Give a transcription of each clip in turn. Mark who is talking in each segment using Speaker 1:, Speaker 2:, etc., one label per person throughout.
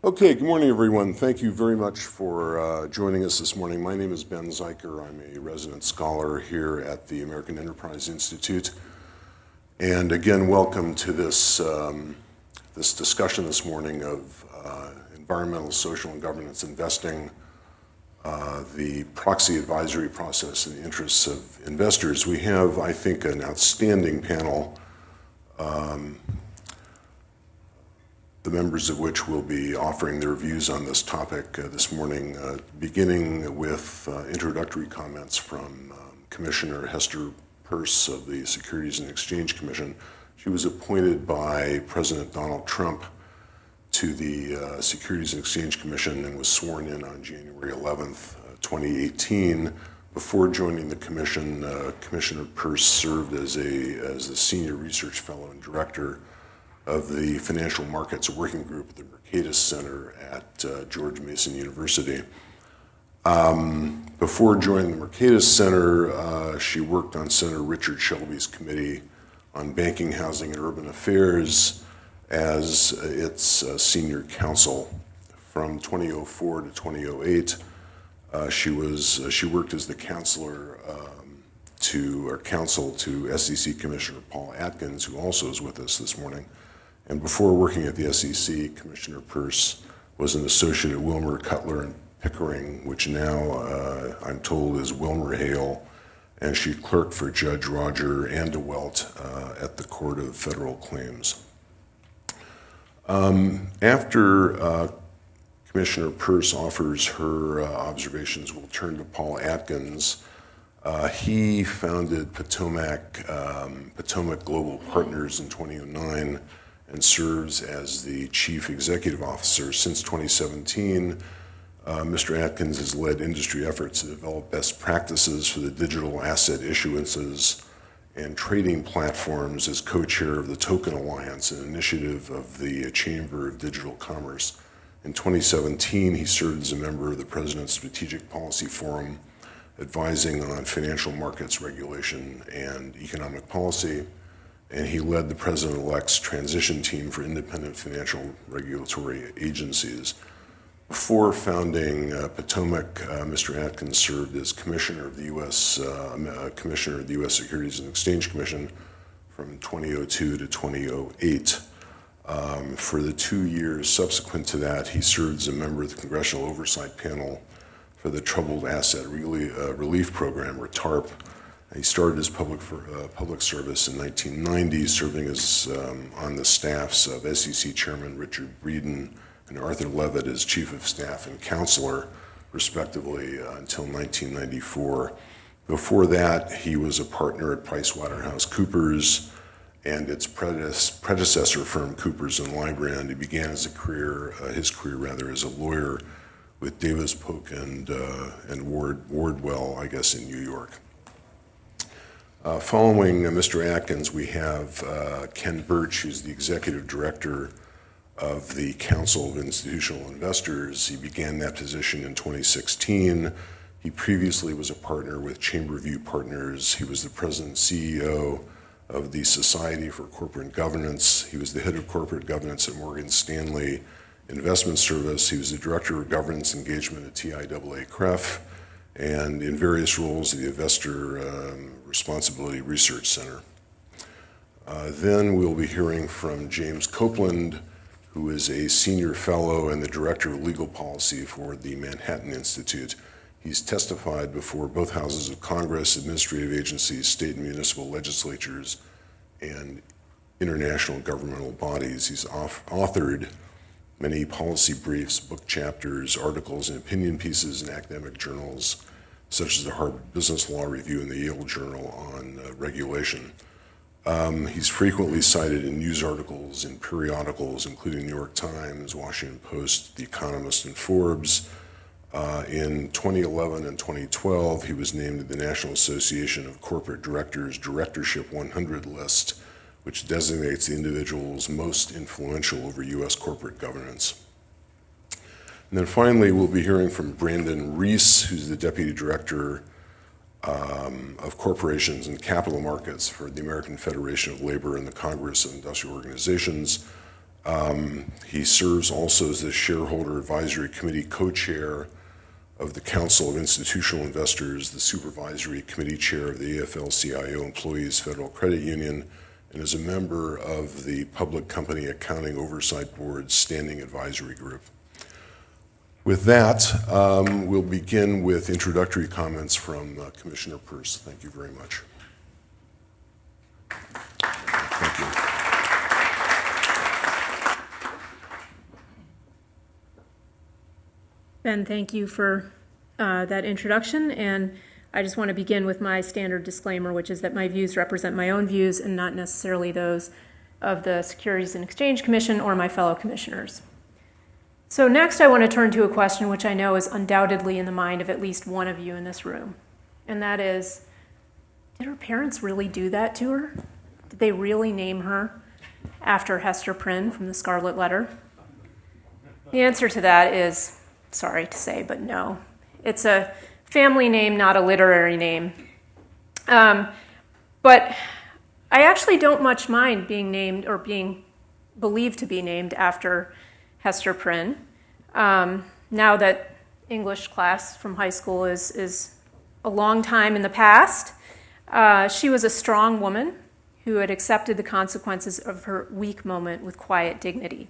Speaker 1: Okay, good morning, everyone. Thank you very much for joining us this morning. My name is Ben Zeiker. I'm a resident scholar here at the American Enterprise Institute. And again, welcome to this discussion this morning of environmental, social, and governance investing, the proxy advisory process in the interests of investors. We have, I think, an outstanding panel, the members of which will be offering their views on this topic this morning, beginning with introductory comments from Commissioner Hester Peirce of the Securities and Exchange Commission. She was appointed by President Donald Trump to the Securities and Exchange Commission and was sworn in on January 11th, 2018. Before joining the commission, Commissioner Peirce served as the Senior Research Fellow and Director of the Financial Markets Working Group at the Mercatus Center at George Mason University. Before joining the Mercatus Center, she worked on Senator Richard Shelby's Committee on Banking, Housing, and Urban Affairs as its senior counsel. From 2004 to 2008, she worked as the counsel to SEC Commissioner Paul Atkins, who also is with us this morning. And before working at the SEC, Commissioner Peirce was an associate at Wilmer, Cutler, and Pickering, which now I'm told is Wilmer Hale, and she clerked for Judge Roger Andewelt at the Court of Federal Claims. After Commissioner Peirce offers her observations, we'll turn to Paul Atkins. He founded Potomac Global Partners in 2009 and serves as the Chief Executive Officer. Since 2017, Mr. Atkins has led industry efforts to develop best practices for the digital asset issuances and trading platforms as co-chair of the Token Alliance, an initiative of the Chamber of Digital Commerce. In 2017, he served as a member of the President's Strategic Policy Forum, advising on financial markets regulation and economic policy, and he led the President-elect's transition team for independent financial regulatory agencies. Before founding Potomac, Mr. Atkins served as Commissioner of the U.S. Securities and Exchange Commission from 2002 to 2008. For the 2 years subsequent to that, he served as a member of the Congressional Oversight Panel for the Troubled Asset Relief Program, or TARP. He started his public service in 1990, serving as on the staffs of SEC Chairman Richard Breeden and Arthur Levitt as Chief of Staff and Counselor, respectively, until 1994. Before that, he was a partner at PricewaterhouseCoopers and its predecessor firm, Coopers & Lybrand. He began his career as a lawyer with Davis Polk and Wardwell, I guess, in New York. Following Mr. Atkins, we have Ken Birch, who's the Executive Director of the Council of Institutional Investors. He began that position in 2016. He previously was a partner with Chamberview Partners. He was the President and CEO of the Society for Corporate Governance. He was the head of corporate governance at Morgan Stanley Investment Service. He was the Director of Governance Engagement at TIAA-CREF, and in various roles at the Investor Responsibility Research Center. Then we'll be hearing from James Copeland, who is a senior fellow and the director of legal policy for the Manhattan Institute. He's testified before both houses of Congress, administrative agencies, state and municipal legislatures, and international governmental bodies. He's authored many policy briefs, book chapters, articles, and opinion pieces in academic journals, such as the Harvard Business Law Review and the Yale Journal on regulation. He's frequently cited in news articles and periodicals, including New York Times, Washington Post, The Economist, and Forbes. In 2011 and 2012, he was named to the National Association of Corporate Directors Directorship 100 list, which designates the individuals most influential over U.S. corporate governance. And then finally, we'll be hearing from Brandon Reese, who's the Deputy Director of Corporations and Capital Markets for the American Federation of Labor and the Congress of Industrial Organizations. He serves also as the Shareholder Advisory Committee co-chair of the Council of Institutional Investors, the Supervisory Committee Chair of the AFL-CIO Employees Federal Credit Union, and is a member of the Public Company Accounting Oversight Board's Standing Advisory Group. With that, we'll begin with introductory comments from Commissioner Peirce. Thank you very much. Thank you.
Speaker 2: Ben, thank you for that introduction, and I just want to begin with my standard disclaimer, which is that my views represent my own views and not necessarily those of the Securities and Exchange Commission or my fellow commissioners. So next I want to turn to a question which I know is undoubtedly in the mind of at least one of you in this room, and that is, did her parents really do that to her? Did they really name her after Hester Prynne from the Scarlet Letter? The answer to that is, sorry to say, but no. It's a family name, not a literary name. But I actually don't much mind being named or being believed to be named after Hester Prynne. Now that English class from high school is a long time in the past, she was a strong woman who had accepted the consequences of her weak moment with quiet dignity.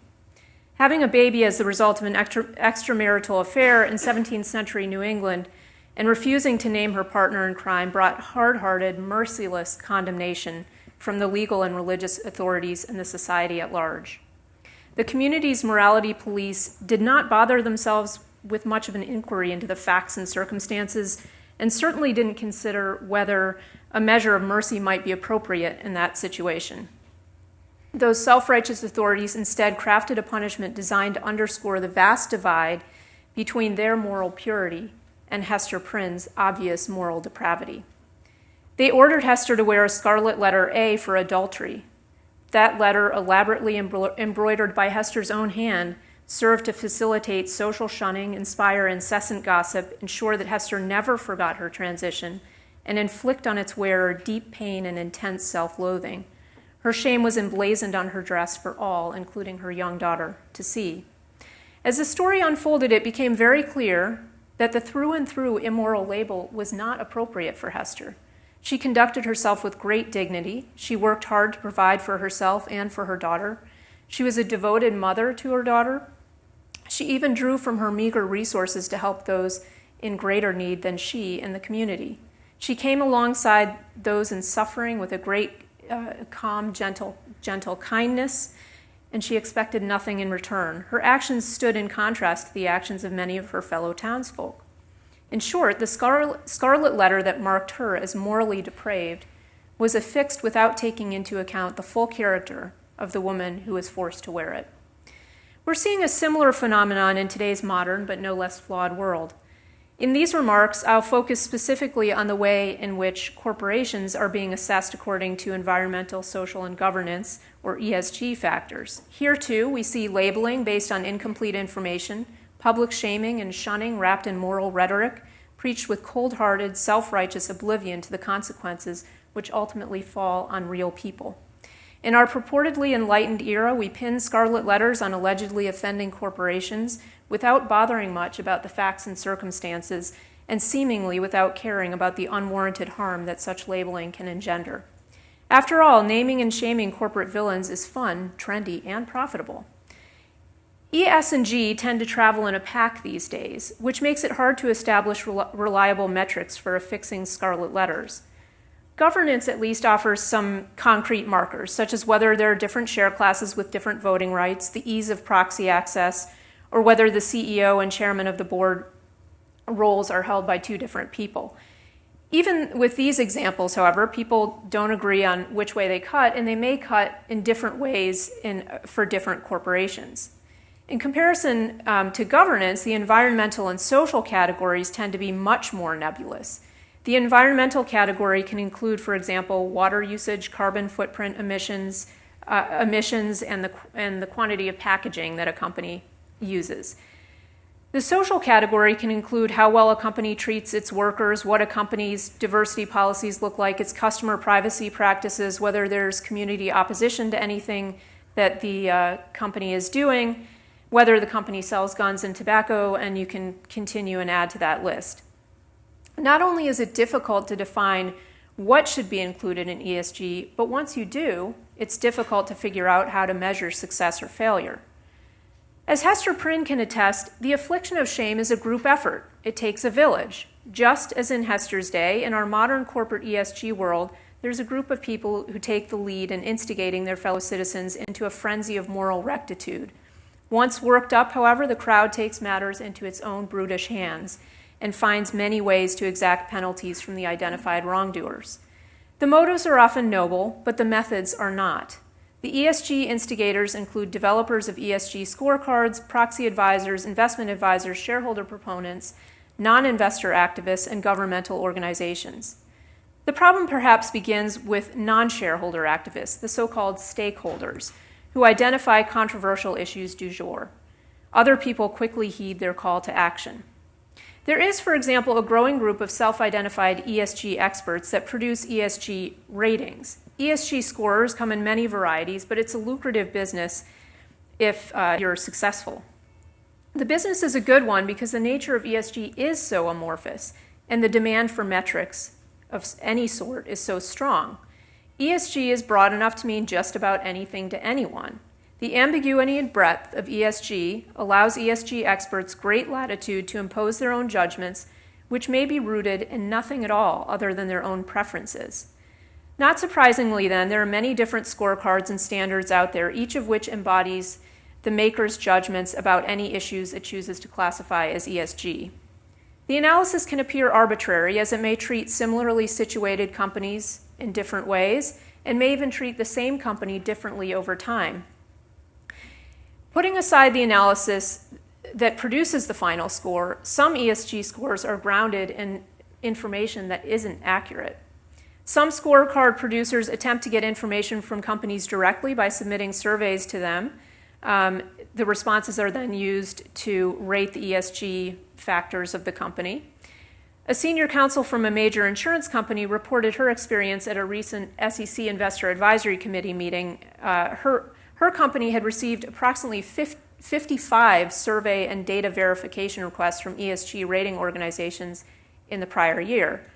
Speaker 2: Having a baby as the result of an extramarital affair in 17th century New England and refusing to name her partner in crime brought hard-hearted, merciless condemnation from the legal and religious authorities and the society at large. The community's morality police did not bother themselves with much of an inquiry into the facts and circumstances, and certainly didn't consider whether a measure of mercy might be appropriate in that situation. Those self-righteous authorities instead crafted a punishment designed to underscore the vast divide between their moral purity and Hester Prynne's obvious moral depravity. They ordered Hester to wear a scarlet letter A for adultery. That letter, elaborately embroidered by Hester's own hand, served to facilitate social shunning, inspire incessant gossip, ensure that Hester never forgot her transition, and inflict on its wearer deep pain and intense self-loathing. Her shame was emblazoned on her dress for all, including her young daughter, to see. As the story unfolded, it became very clear that the through-and-through immoral label was not appropriate for Hester. She conducted herself with great dignity. She worked hard to provide for herself and for her daughter. She was a devoted mother to her daughter. She even drew from her meager resources to help those in greater need than she in the community. She came alongside those in suffering with a great calm, gentle kindness, and she expected nothing in return. Her actions stood in contrast to the actions of many of her fellow townsfolk. In short, the scarlet letter that marked her as morally depraved was affixed without taking into account the full character of the woman who was forced to wear it. We're seeing a similar phenomenon in today's modern but no less flawed world. In these remarks, I'll focus specifically on the way in which corporations are being assessed according to environmental, social, and governance, or ESG factors. Here, too, we see labeling based on incomplete information, public shaming and shunning wrapped in moral rhetoric, preached with cold-hearted, self-righteous oblivion to the consequences which ultimately fall on real people. In our purportedly enlightened era, we pin scarlet letters on allegedly offending corporations without bothering much about the facts and circumstances, and seemingly without caring about the unwarranted harm that such labeling can engender. After all, naming and shaming corporate villains is fun, trendy, and profitable. ES&G tend to travel in a pack these days, which makes it hard to establish reliable metrics for affixing scarlet letters. Governance at least offers some concrete markers, such as whether there are different share classes with different voting rights, the ease of proxy access, or whether the CEO and chairman of the board roles are held by two different people. Even with these examples, however, people don't agree on which way they cut, and they may cut in different ways for different corporations. In comparison to governance, the environmental and social categories tend to be much more nebulous. The environmental category can include, for example, water usage, carbon footprint emissions, and the quantity of packaging that a company uses. The social category can include how well a company treats its workers, what a company's diversity policies look like, its customer privacy practices, whether there's community opposition to anything that the company is doing, whether the company sells guns and tobacco, and you can continue and add to that list. Not only is it difficult to define what should be included in ESG, but once you do, it's difficult to figure out how to measure success or failure. As Hester Prynne can attest, the affliction of shame is a group effort. It takes a village. Just as in Hester's day, in our modern corporate ESG world, there's a group of people who take the lead in instigating their fellow citizens into a frenzy of moral rectitude. Once worked up, however, the crowd takes matters into its own brutish hands and finds many ways to exact penalties from the identified wrongdoers. The motives are often noble, but the methods are not. The ESG instigators include developers of ESG scorecards, proxy advisors, investment advisors, shareholder proponents, non-investor activists, and governmental organizations. The problem perhaps begins with non-shareholder activists, the so-called stakeholders, who identify controversial issues du jour. Other people quickly heed their call to action. There is, for example, a growing group of self-identified ESG experts that produce ESG ratings. ESG scorers come in many varieties, but it's a lucrative business if you're successful. The business is a good one because the nature of ESG is so amorphous, and the demand for metrics of any sort is so strong. ESG is broad enough to mean just about anything to anyone. The ambiguity and breadth of ESG allows ESG experts great latitude to impose their own judgments, which may be rooted in nothing at all other than their own preferences. Not surprisingly, then, there are many different scorecards and standards out there, each of which embodies the maker's judgments about any issues it chooses to classify as ESG. The analysis can appear arbitrary, as it may treat similarly situated companies in different ways, and may even treat the same company differently over time. Putting aside the analysis that produces the final score, some ESG scores are grounded in information that isn't accurate. Some scorecard producers attempt to get information from companies directly by submitting surveys to them. The responses are then used to rate the ESG factors of the company. A senior counsel from a major insurance company reported her experience at a recent SEC Investor Advisory Committee meeting. Her company had received approximately 55 survey and data verification requests from ESG rating organizations in the prior year.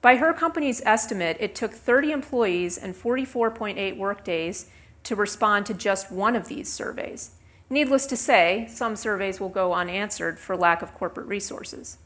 Speaker 2: By her company's estimate, it took 30 employees and 44.8 workdays to respond to just one of these surveys. Needless to say, some surveys will go unanswered for lack of corporate resources.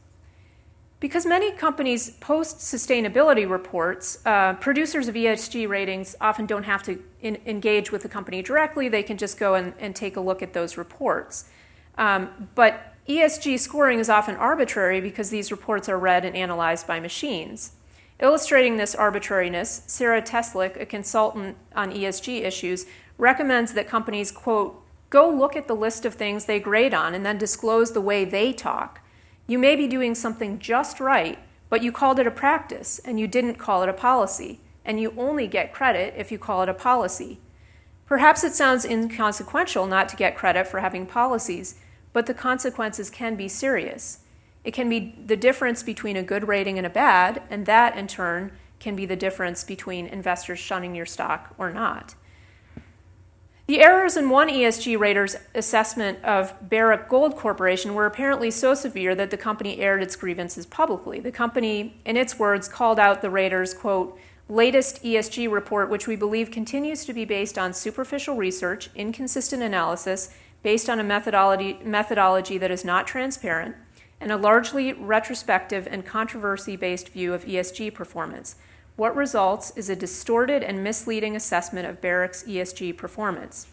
Speaker 2: Because many companies post sustainability reports, producers of ESG ratings often don't have to engage with the company directly. They can just go and take a look at those reports. But ESG scoring is often arbitrary because these reports are read and analyzed by machines. Illustrating this arbitrariness, Sarah Teslick, a consultant on ESG issues, recommends that companies, quote, go look at the list of things they grade on and then disclose the way they talk. You may be doing something just right, but you called it a practice and you didn't call it a policy, and you only get credit if you call it a policy. Perhaps it sounds inconsequential not to get credit for having policies, but the consequences can be serious. It can be the difference between a good rating and a bad, and that, in turn, can be the difference between investors shunning your stock or not. The errors in one ESG rater's assessment of Barrick Gold Corporation were apparently so severe that the company aired its grievances publicly. The company, in its words, called out the rater's, quote, latest ESG report, which we believe continues to be based on superficial research, inconsistent analysis, based on a methodology that is not transparent, and a largely retrospective and controversy-based view of ESG performance. What results is a distorted and misleading assessment of Barrick's ESG performance.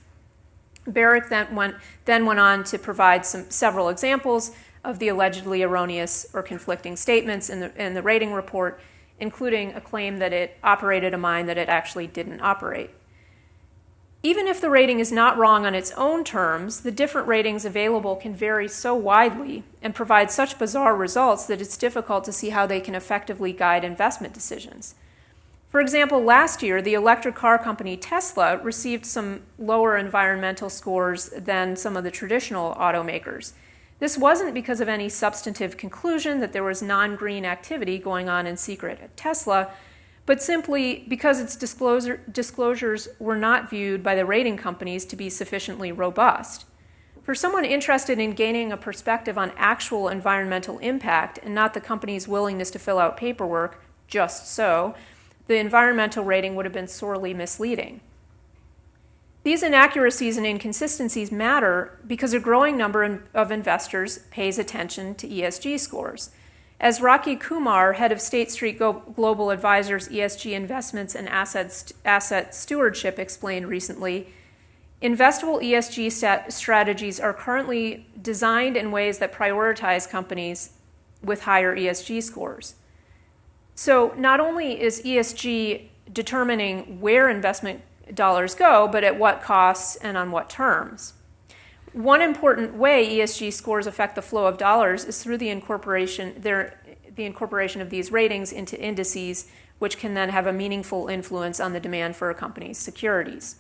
Speaker 2: Barrick then went on to provide several examples of the allegedly erroneous or conflicting statements in the rating report, including a claim that it operated a mine that it actually didn't operate. Even if the rating is not wrong on its own terms, the different ratings available can vary so widely and provide such bizarre results that it's difficult to see how they can effectively guide investment decisions. For example, last year, the electric car company Tesla received some lower environmental scores than some of the traditional automakers. This wasn't because of any substantive conclusion that there was non-green activity going on in secret at Tesla, but simply because its disclosures were not viewed by the rating companies to be sufficiently robust. For someone interested in gaining a perspective on actual environmental impact and not the company's willingness to fill out paperwork, just so, the environmental rating would have been sorely misleading. These inaccuracies and inconsistencies matter because a growing number of investors pays attention to ESG scores. As Rocky Kumar, head of State Street Global Advisors ESG Investments and Asset Stewardship, explained recently, investable ESG strategies are currently designed in ways that prioritize companies with higher ESG scores. So not only is ESG determining where investment dollars go, but at what costs and on what terms. One important way ESG scores affect the flow of dollars is through the incorporation of these ratings into indices, which can then have a meaningful influence on the demand for a company's securities.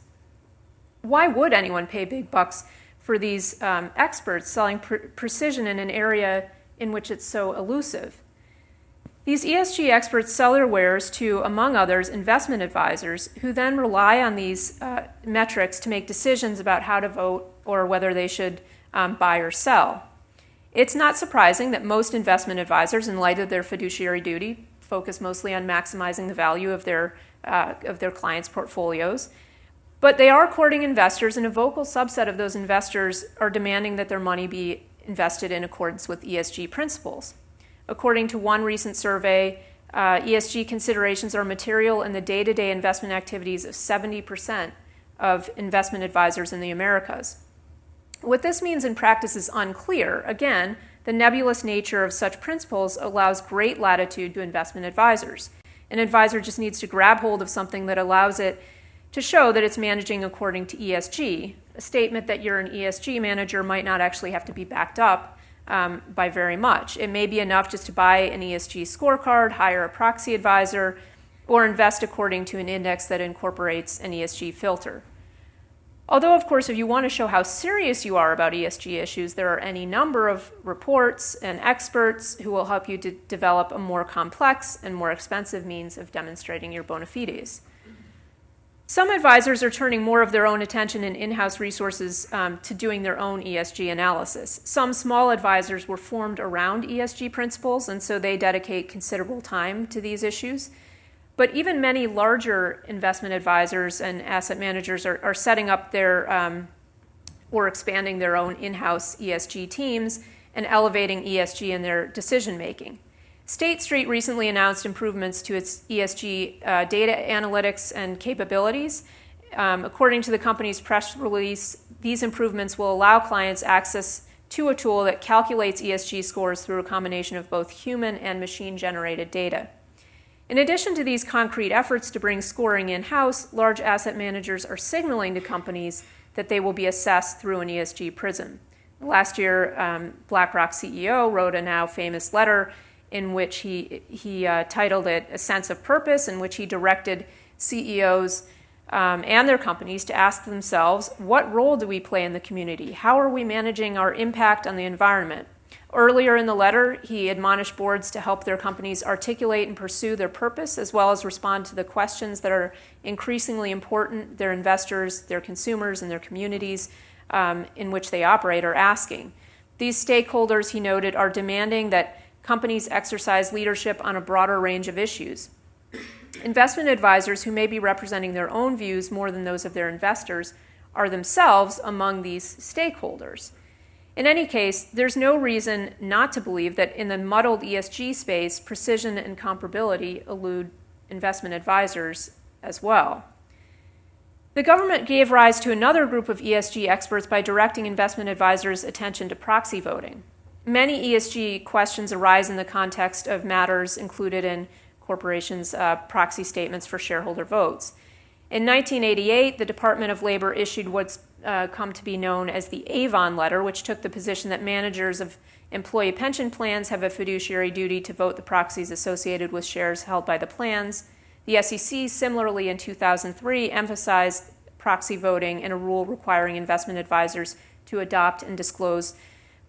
Speaker 2: Why would anyone pay big bucks for these experts selling precision in an area in which it's so elusive? These ESG experts sell their wares to, among others, investment advisors who then rely on these metrics to make decisions about how to vote or whether they should buy or sell. It's not surprising that most investment advisors, in light of their fiduciary duty, focus mostly on maximizing the value of their clients' portfolios. But they are courting investors, and a vocal subset of those investors are demanding that their money be invested in accordance with ESG principles. According to one recent survey, ESG considerations are material in the day-to-day investment activities of 70% of investment advisors in the Americas. What this means in practice is unclear. Again, the nebulous nature of such principles allows great latitude to investment advisors. An advisor just needs to grab hold of something that allows it to show that it's managing according to ESG. A statement that you're an ESG manager might not actually have to be backed up by very much. It may be enough just to buy an ESG scorecard, hire a proxy advisor, or invest according to an index that incorporates an ESG filter. Although, of course, if you want to show how serious you are about ESG issues, there are any number of reports and experts who will help you to develop a more complex and more expensive means of demonstrating your bona fides. Some advisors are turning more of their own attention and in-house resources to doing their own ESG analysis. Some small advisors were formed around ESG principles, and so they dedicate considerable time to these issues. But even many larger investment advisors and asset managers are setting up their or expanding their own in-house ESG teams and elevating ESG in their decision-making. State Street recently announced improvements to its ESG data analytics and capabilities. According to the company's press release, these improvements will allow clients access to a tool that calculates ESG scores through a combination of both human and machine-generated data. In addition to these concrete efforts to bring scoring in-house, large asset managers are signaling to companies that they will be assessed through an ESG prism. Last year, BlackRock CEO wrote a now famous letter in which he titled it A Sense of Purpose, in which he directed CEOs and their companies to ask themselves, what role do we play in the community? How are we managing our impact on the environment? Earlier in the letter, he admonished boards to help their companies articulate and pursue their purpose, as well as respond to the questions that are increasingly important their investors, their consumers, and their communities in which they operate are asking. These stakeholders, he noted, are demanding that companies exercise leadership on a broader range of issues. Investment advisors who may be representing their own views more than those of their investors are themselves among these stakeholders. In any case, there's no reason not to believe that in the muddled ESG space, precision and comparability elude investment advisors as well. The government gave rise to another group of ESG experts by directing investment advisors' attention to proxy voting. Many ESG questions arise in the context of matters included in corporations' proxy statements for shareholder votes. In 1988, the Department of Labor issued what's come to be known as the Avon Letter, which took the position that managers of employee pension plans have a fiduciary duty to vote the proxies associated with shares held by the plans. The SEC, similarly in 2003, emphasized proxy voting in a rule requiring investment advisors to adopt and disclose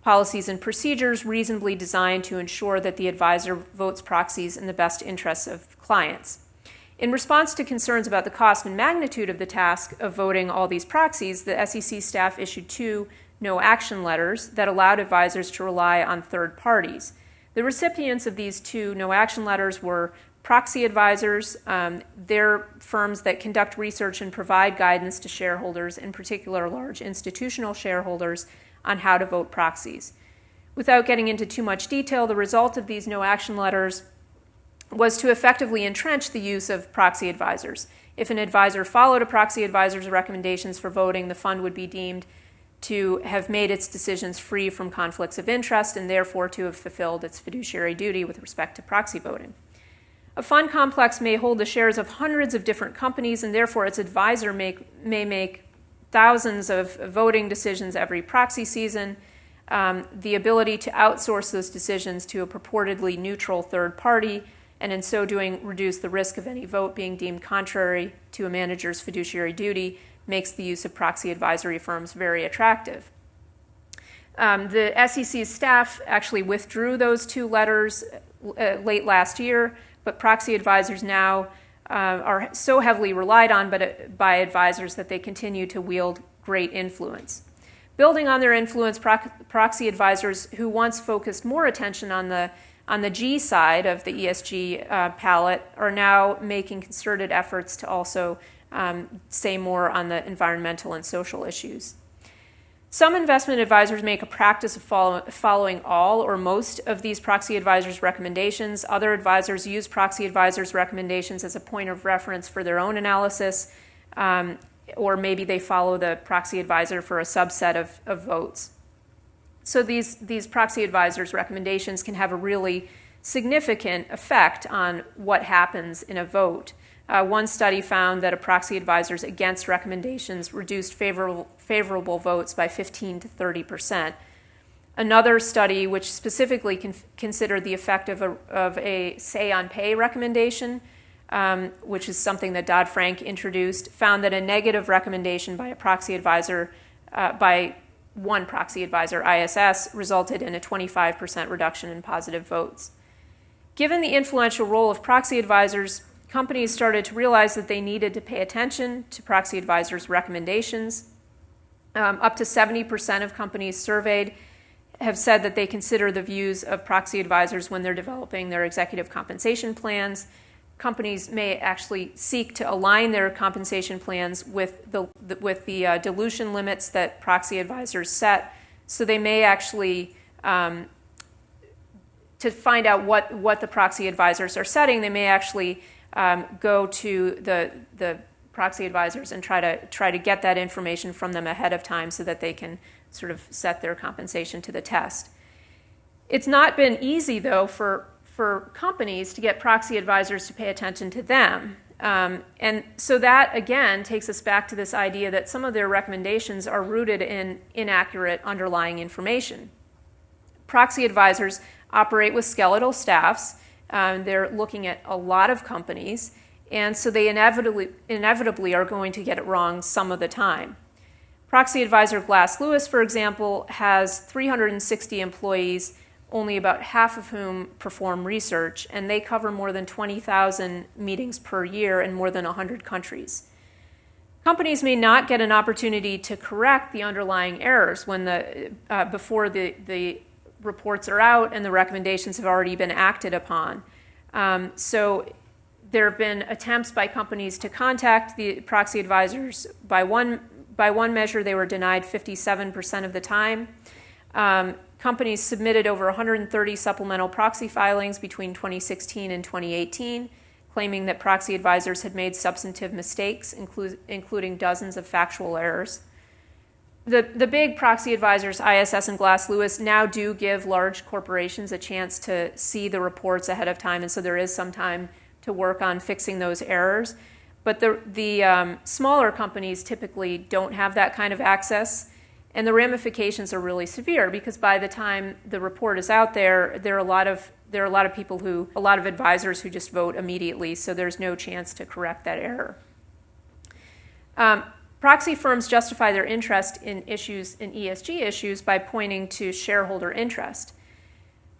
Speaker 2: policies and procedures reasonably designed to ensure that the advisor votes proxies in the best interests of clients. In response to concerns about the cost and magnitude of the task of voting all these proxies, the SEC staff issued 2 no-action letters that allowed advisors to rely on third parties. The recipients of these 2 no-action letters were Proxy Advisors. They're firms that conduct research and provide guidance to shareholders, in particular large institutional shareholders, on how to vote proxies. Without getting into too much detail, the result of these no-action letters was to effectively entrench the use of proxy advisors. If an advisor followed a proxy advisor's recommendations for voting, the fund would be deemed to have made its decisions free from conflicts of interest and therefore to have fulfilled its fiduciary duty with respect to proxy voting. A fund complex may hold the shares of hundreds of different companies, and therefore its advisor may make thousands of voting decisions every proxy season. The ability to outsource those decisions to a purportedly neutral third party, and in so doing reduce the risk of any vote being deemed contrary to a manager's fiduciary duty, makes the use of proxy advisory firms very attractive. The SEC's staff actually withdrew those 2 letters late last year, but proxy advisors now are so heavily relied on by advisors that they continue to wield great influence. Building on their influence, proxy advisors who once focused more attention on the G side of the ESG palette are now making concerted efforts to also say more on the environmental and social issues. Some investment advisors make a practice of following all or most of these proxy advisors' recommendations. Other advisors use proxy advisors' recommendations as a point of reference for their own analysis, or maybe they follow the proxy advisor for a subset of votes. So these proxy advisors' recommendations can have a really significant effect on what happens in a vote. One study found that a proxy advisor's against recommendations reduced favorable votes by 15 to 30%. Another study, which specifically considered the effect of a say-on-pay recommendation, which is something that Dodd-Frank introduced, found that a negative recommendation by a proxy advisor, by one proxy advisor, ISS, resulted in a 25% reduction in positive votes. Given the influential role of proxy advisors, companies started to realize that they needed to pay attention to proxy advisors' recommendations. Up to 70% of companies surveyed have said that they consider the views of proxy advisors when they're developing their executive compensation plans. Companies may actually seek to align their compensation plans with the dilution limits that proxy advisors set. So they may actually, to find out what the proxy advisors are setting, they may actually go to the proxy advisors and try to get that information from them ahead of time so that they can sort of set their compensation to the test. It's not been easy, though, for companies to get proxy advisors to pay attention to them. And so that, again, takes us back to this idea that some of their recommendations are rooted in inaccurate underlying information. Proxy advisors operate with skeletal staffs. They're looking at a lot of companies, and so they inevitably are going to get it wrong some of the time. Proxy advisor Glass Lewis, for example, has 360 employees, only about half of whom perform research, and they cover more than 20,000 meetings per year in more than 100 countries. Companies may not get an opportunity to correct the underlying errors when before the reports are out and the recommendations have already been acted upon. So there have been attempts by companies to contact the proxy advisors. By one measure, they were denied 57% of the time. Companies submitted over 130 supplemental proxy filings between 2016 and 2018, claiming that proxy advisors had made substantive mistakes, including dozens of factual errors. The big proxy advisors, ISS and Glass Lewis, now do give large corporations a chance to see the reports ahead of time, and so there is some time to work on fixing those errors. But the smaller companies typically don't have that kind of access, and the ramifications are really severe because by the time the report is out there are a lot of advisors who just vote immediately, so there's no chance to correct that error. Proxy firms justify their interest in ESG issues by pointing to shareholder interest.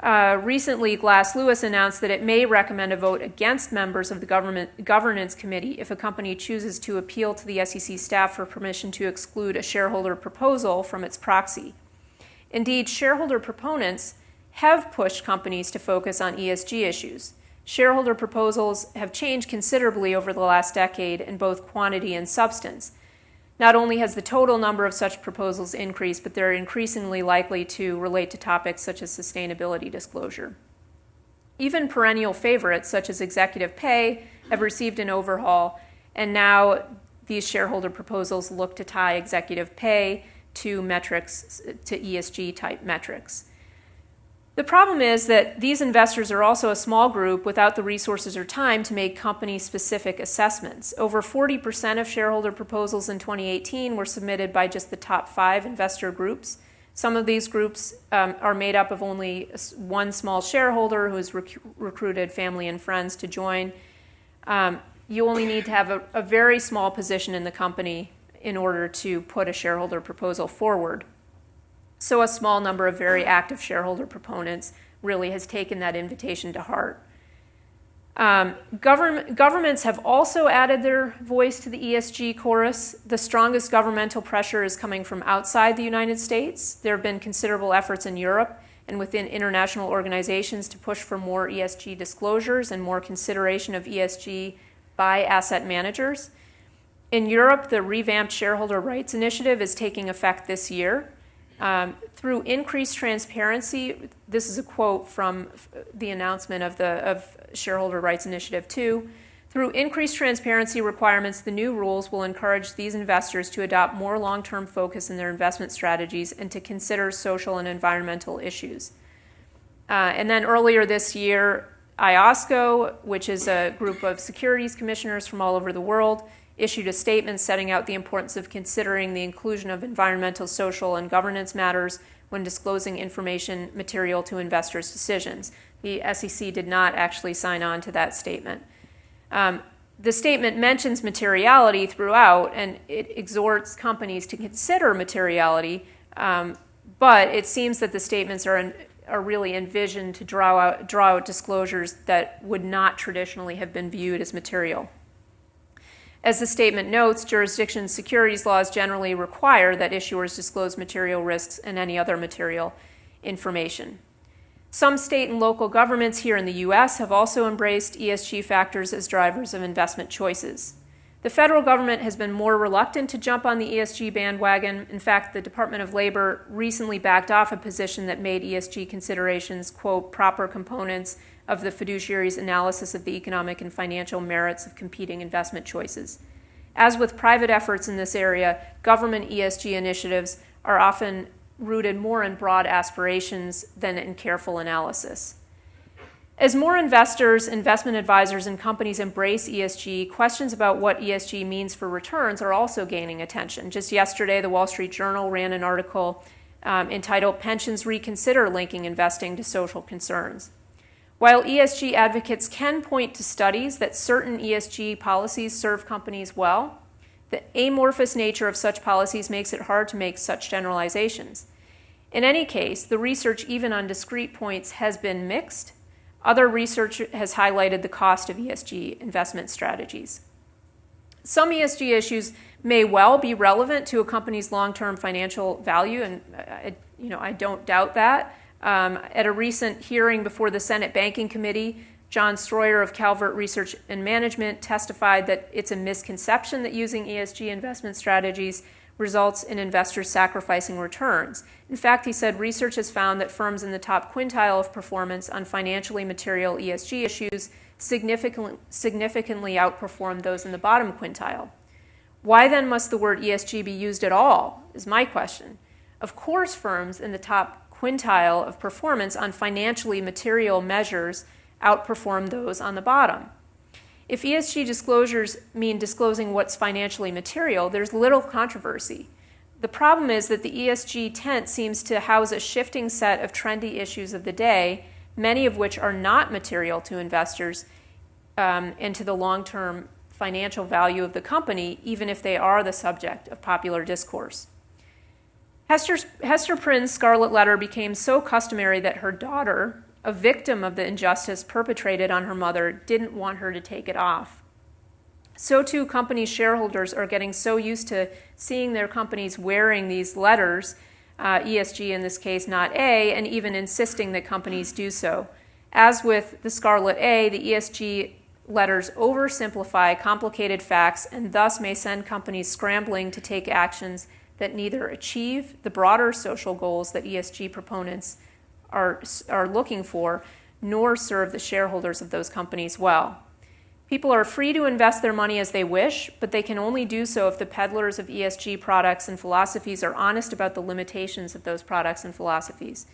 Speaker 2: Recently, Glass Lewis announced that it may recommend a vote against members of the governance committee if a company chooses to appeal to the SEC staff for permission to exclude a shareholder proposal from its proxy. Indeed, shareholder proponents have pushed companies to focus on ESG issues. Shareholder proposals have changed considerably over the last decade in both quantity and substance. Not only has the total number of such proposals increased, but they're increasingly likely to relate to topics such as sustainability disclosure. Even perennial favorites, such as executive pay, have received an overhaul, and now these shareholder proposals look to tie executive pay to metrics, to ESG-type metrics. The problem is that these investors are also a small group without the resources or time to make company-specific assessments. Over 40% of shareholder proposals in 2018 were submitted by just the top 5 investor groups. Some of these groups are made up of only one small shareholder who has recruited family and friends to join. You only need to have a very small position in the company in order to put a shareholder proposal forward. So a small number of very active shareholder proponents really has taken that invitation to heart. Governments have also added their voice to the ESG chorus. The strongest governmental pressure is coming from outside the United States. There have been considerable efforts in Europe and within international organizations to push for more ESG disclosures and more consideration of ESG by asset managers. In Europe, the revamped Shareholder Rights Initiative is taking effect this year. Through increased transparency, this is a quote from the announcement of Shareholder Rights Initiative 2. Through increased transparency requirements, the new rules will encourage these investors to adopt more long-term focus in their investment strategies and to consider social and environmental issues. And then earlier this year, IOSCO, which is a group of securities commissioners from all over the world, issued a statement setting out the importance of considering the inclusion of environmental, social, and governance matters when disclosing information material to investors' decisions. The SEC did not actually sign on to that statement. The statement mentions materiality throughout, and it exhorts companies to consider materiality, but it seems that the statements are really envisioned to draw out disclosures that would not traditionally have been viewed as material. As the statement notes, jurisdiction securities laws generally require that issuers disclose material risks and any other material information. Some state and local governments here in the U.S. have also embraced ESG factors as drivers of investment choices. The federal government has been more reluctant to jump on the ESG bandwagon. In fact, the Department of Labor recently backed off a position that made ESG considerations, quote, proper components of the fiduciary's analysis of the economic and financial merits of competing investment choices. As with private efforts in this area, government ESG initiatives are often rooted more in broad aspirations than in careful analysis. As more investors, investment advisors, and companies embrace ESG, questions about what ESG means for returns are also gaining attention. Just yesterday, the Wall Street Journal ran an article entitled "Pensions Reconsider Linking Investing to Social Concerns." While ESG advocates can point to studies that certain ESG policies serve companies well, the amorphous nature of such policies makes it hard to make such generalizations. In any case, the research, even on discrete points, has been mixed. Other research has highlighted the cost of ESG investment strategies. Some ESG issues may well be relevant to a company's long-term financial value, and I don't doubt that. At a recent hearing before the Senate Banking Committee, John Stroyer of Calvert Research and Management testified that it's a misconception that using ESG investment strategies results in investors sacrificing returns. In fact, he said research has found that firms in the top quintile of performance on financially material ESG issues significantly outperform those in the bottom quintile. Why then must the word ESG be used at all, is my question. Of course, firms in the top quintile of performance on financially material measures outperform those on the bottom. If ESG disclosures mean disclosing what's financially material, there's little controversy. The problem is that the ESG tent seems to house a shifting set of trendy issues of the day, many of which are not material to investors and to the long-term financial value of the company, even if they are the subject of popular discourse. Hester Prynne's Scarlet Letter became so customary that her daughter, a victim of the injustice perpetrated on her mother, didn't want her to take it off. So too, company shareholders are getting so used to seeing their companies wearing these letters, ESG in this case, not A, and even insisting that companies do so. As with the Scarlet A, the ESG letters oversimplify complicated facts and thus may send companies scrambling to take actions that neither achieve the broader social goals that ESG proponents are looking for, nor serve the shareholders of those companies well. People are free to invest their money as they wish, but they can only do so if the peddlers of ESG products and philosophies are honest about the limitations of those products and philosophies.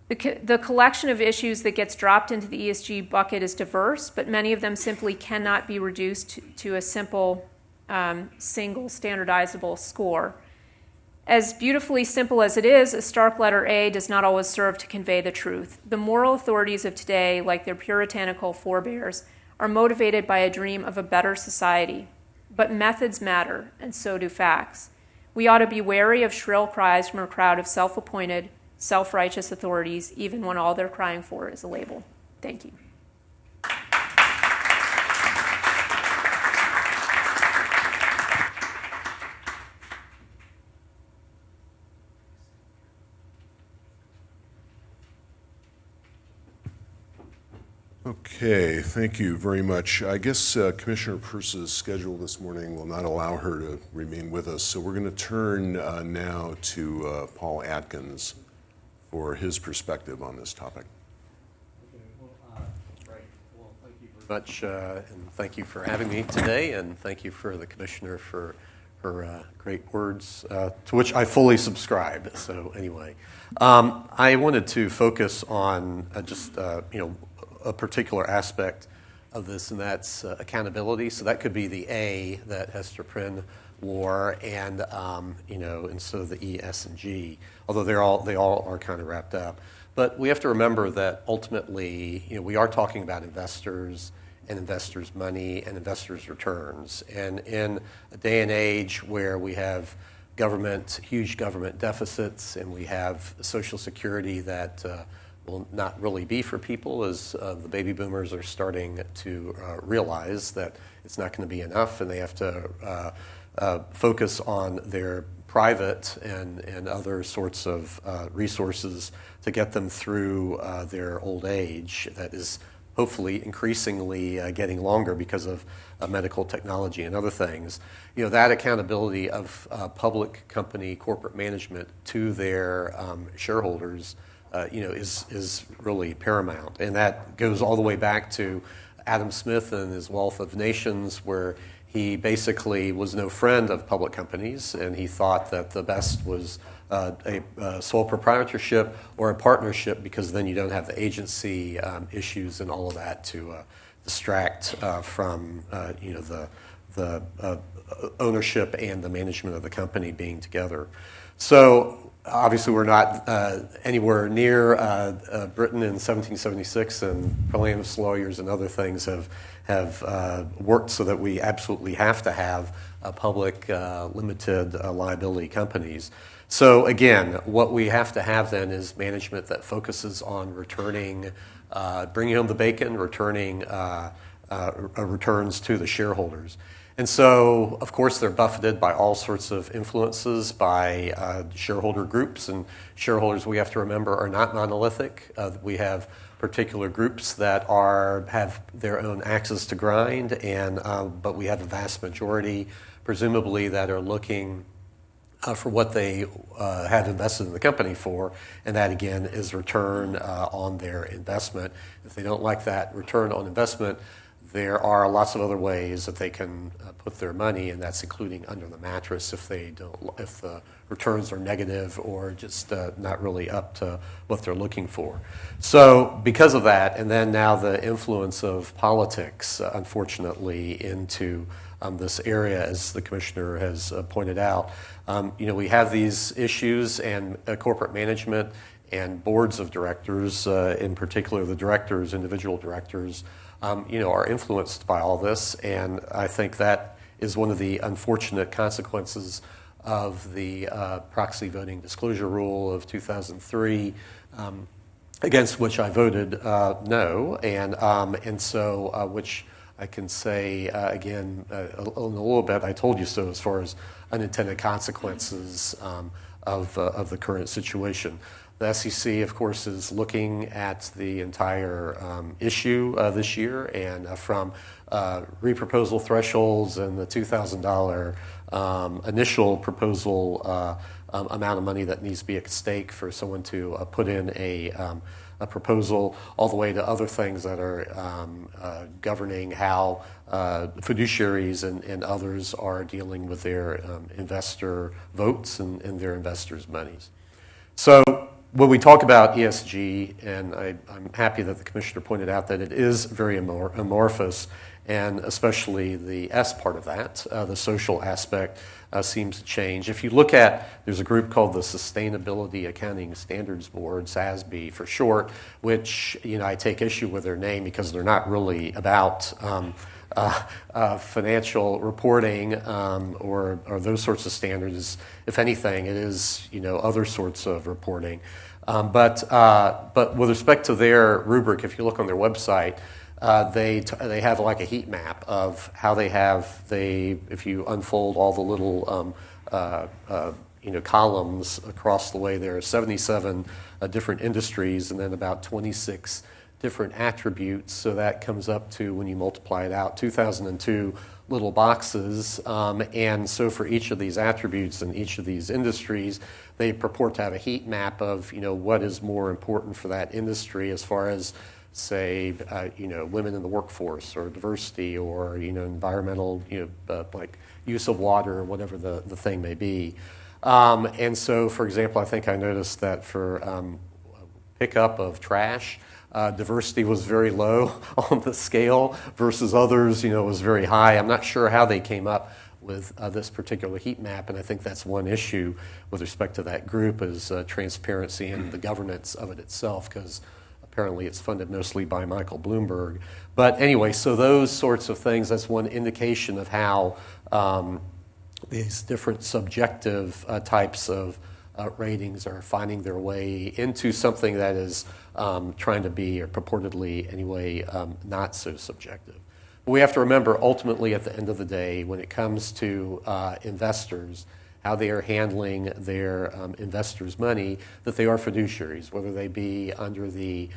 Speaker 2: The collection of issues that gets dropped into the ESG bucket is diverse, but many of them simply cannot be reduced to a simple, single standardizable score. As beautifully simple as it is, a stark letter A does not always serve to convey the truth. The moral authorities of today, like their puritanical forebears, are motivated by a dream of a better society. But methods matter, and so do facts. We ought to be wary of shrill cries from a crowd of self-appointed, self-righteous authorities, even when all they're crying for is a label. Thank you.
Speaker 1: Okay, thank you very much. I guess Commissioner Peirce's schedule this morning will not allow her to remain with us, so we're going to turn now to Paul Atkins for his perspective on this topic.
Speaker 3: Okay, well, right. Well, thank you very much, and thank you for having me today, and thank you for the Commissioner for her great words, to which I fully subscribe. So anyway, I wanted to focus on just, a particular aspect of this, and that's accountability. So that could be the A that Hester Prynne wore, and instead of the E, S, and G, although they all are kind of wrapped up. But we have to remember that ultimately, we are talking about investors and investors' money and investors' returns. And in a day and age where we have huge government deficits, and we have Social Security that will not really be for people, as the baby boomers are starting to realize that it's not going to be enough, and they have to focus on their private and other sorts of resources to get them through their old age that is hopefully increasingly getting longer because of medical technology and other things. That accountability of public company corporate management to their shareholders is really paramount. And that goes all the way back to Adam Smith and his Wealth of Nations, where he basically was no friend of public companies, and he thought that the best was a sole proprietorship or a partnership, because then you don't have the agency issues and all of that to distract from the ownership and the management of the company being together. So obviously, we're not anywhere near Britain in 1776, and plaintiffs' lawyers and other things have worked so that we absolutely have to have public limited liability companies. So again, what we have to have then is management that focuses on returning, bringing home the bacon, returning returns to the shareholders. And so, of course, they're buffeted by all sorts of influences, by shareholder groups. And shareholders, we have to remember, are not monolithic. We have particular groups that have their own axes to grind, but we have a vast majority, presumably, that are looking for what they have invested in the company for, and that, again, is return on their investment. If they don't like that return on investment, there are lots of other ways that they can put their money, and that's including under the mattress if the returns are negative or just not really up to what they're looking for. So because of that, and then now the influence of politics, unfortunately, into this area, as the Commissioner has pointed out, we have these issues, and corporate management and boards of directors, in particular the directors, individual directors, are influenced by all this, and I think that is one of the unfortunate consequences of the proxy voting disclosure rule of 2003. against which I voted no, and so which I can say again in a little bit. I told you so as far as unintended consequences of the current situation. The SEC, of course, is looking at the entire issue this year, and from reproposal thresholds and the $2,000 initial proposal amount of money that needs to be at stake for someone to put in a proposal, all the way to other things that are governing how fiduciaries and others are dealing with their investor votes and their investors' monies. So when we talk about ESG, and I'm happy that the commissioner pointed out that it is very amorphous, and especially the S part of that, the social aspect, seems to change. If you look at, there's a group called the Sustainability Accounting Standards Board, SASB for short, which I take issue with their name because they're not really about financial reporting or those sorts of standards. If anything, it is other sorts of reporting. But with respect to their rubric, if you look on their website, they have like a heat map of how if you unfold all the little columns across the way, there are 77 different industries and then about 26 different attributes. So that comes up to, when you multiply it out, 2002 little boxes. And so for each of these attributes and each of these industries, they purport to have a heat map of what is more important for that industry as far as, say, women in the workforce, or diversity, or environmental, like use of water, or whatever the thing may be. And so, for example, I think I noticed that for pickup of trash, diversity was very low on the scale versus others, was very high. I'm not sure how they came up with this particular heat map, and I think that's one issue with respect to that group is transparency and the governance of it itself, because apparently it's funded mostly by Michael Bloomberg. But anyway, so those sorts of things, that's one indication of how these different subjective types of ratings are finding their way into something that is trying to be, or purportedly anyway, not so subjective. We have to remember, ultimately, at the end of the day, when it comes to investors, how they are handling their investors' money, that they are fiduciaries, whether they be under the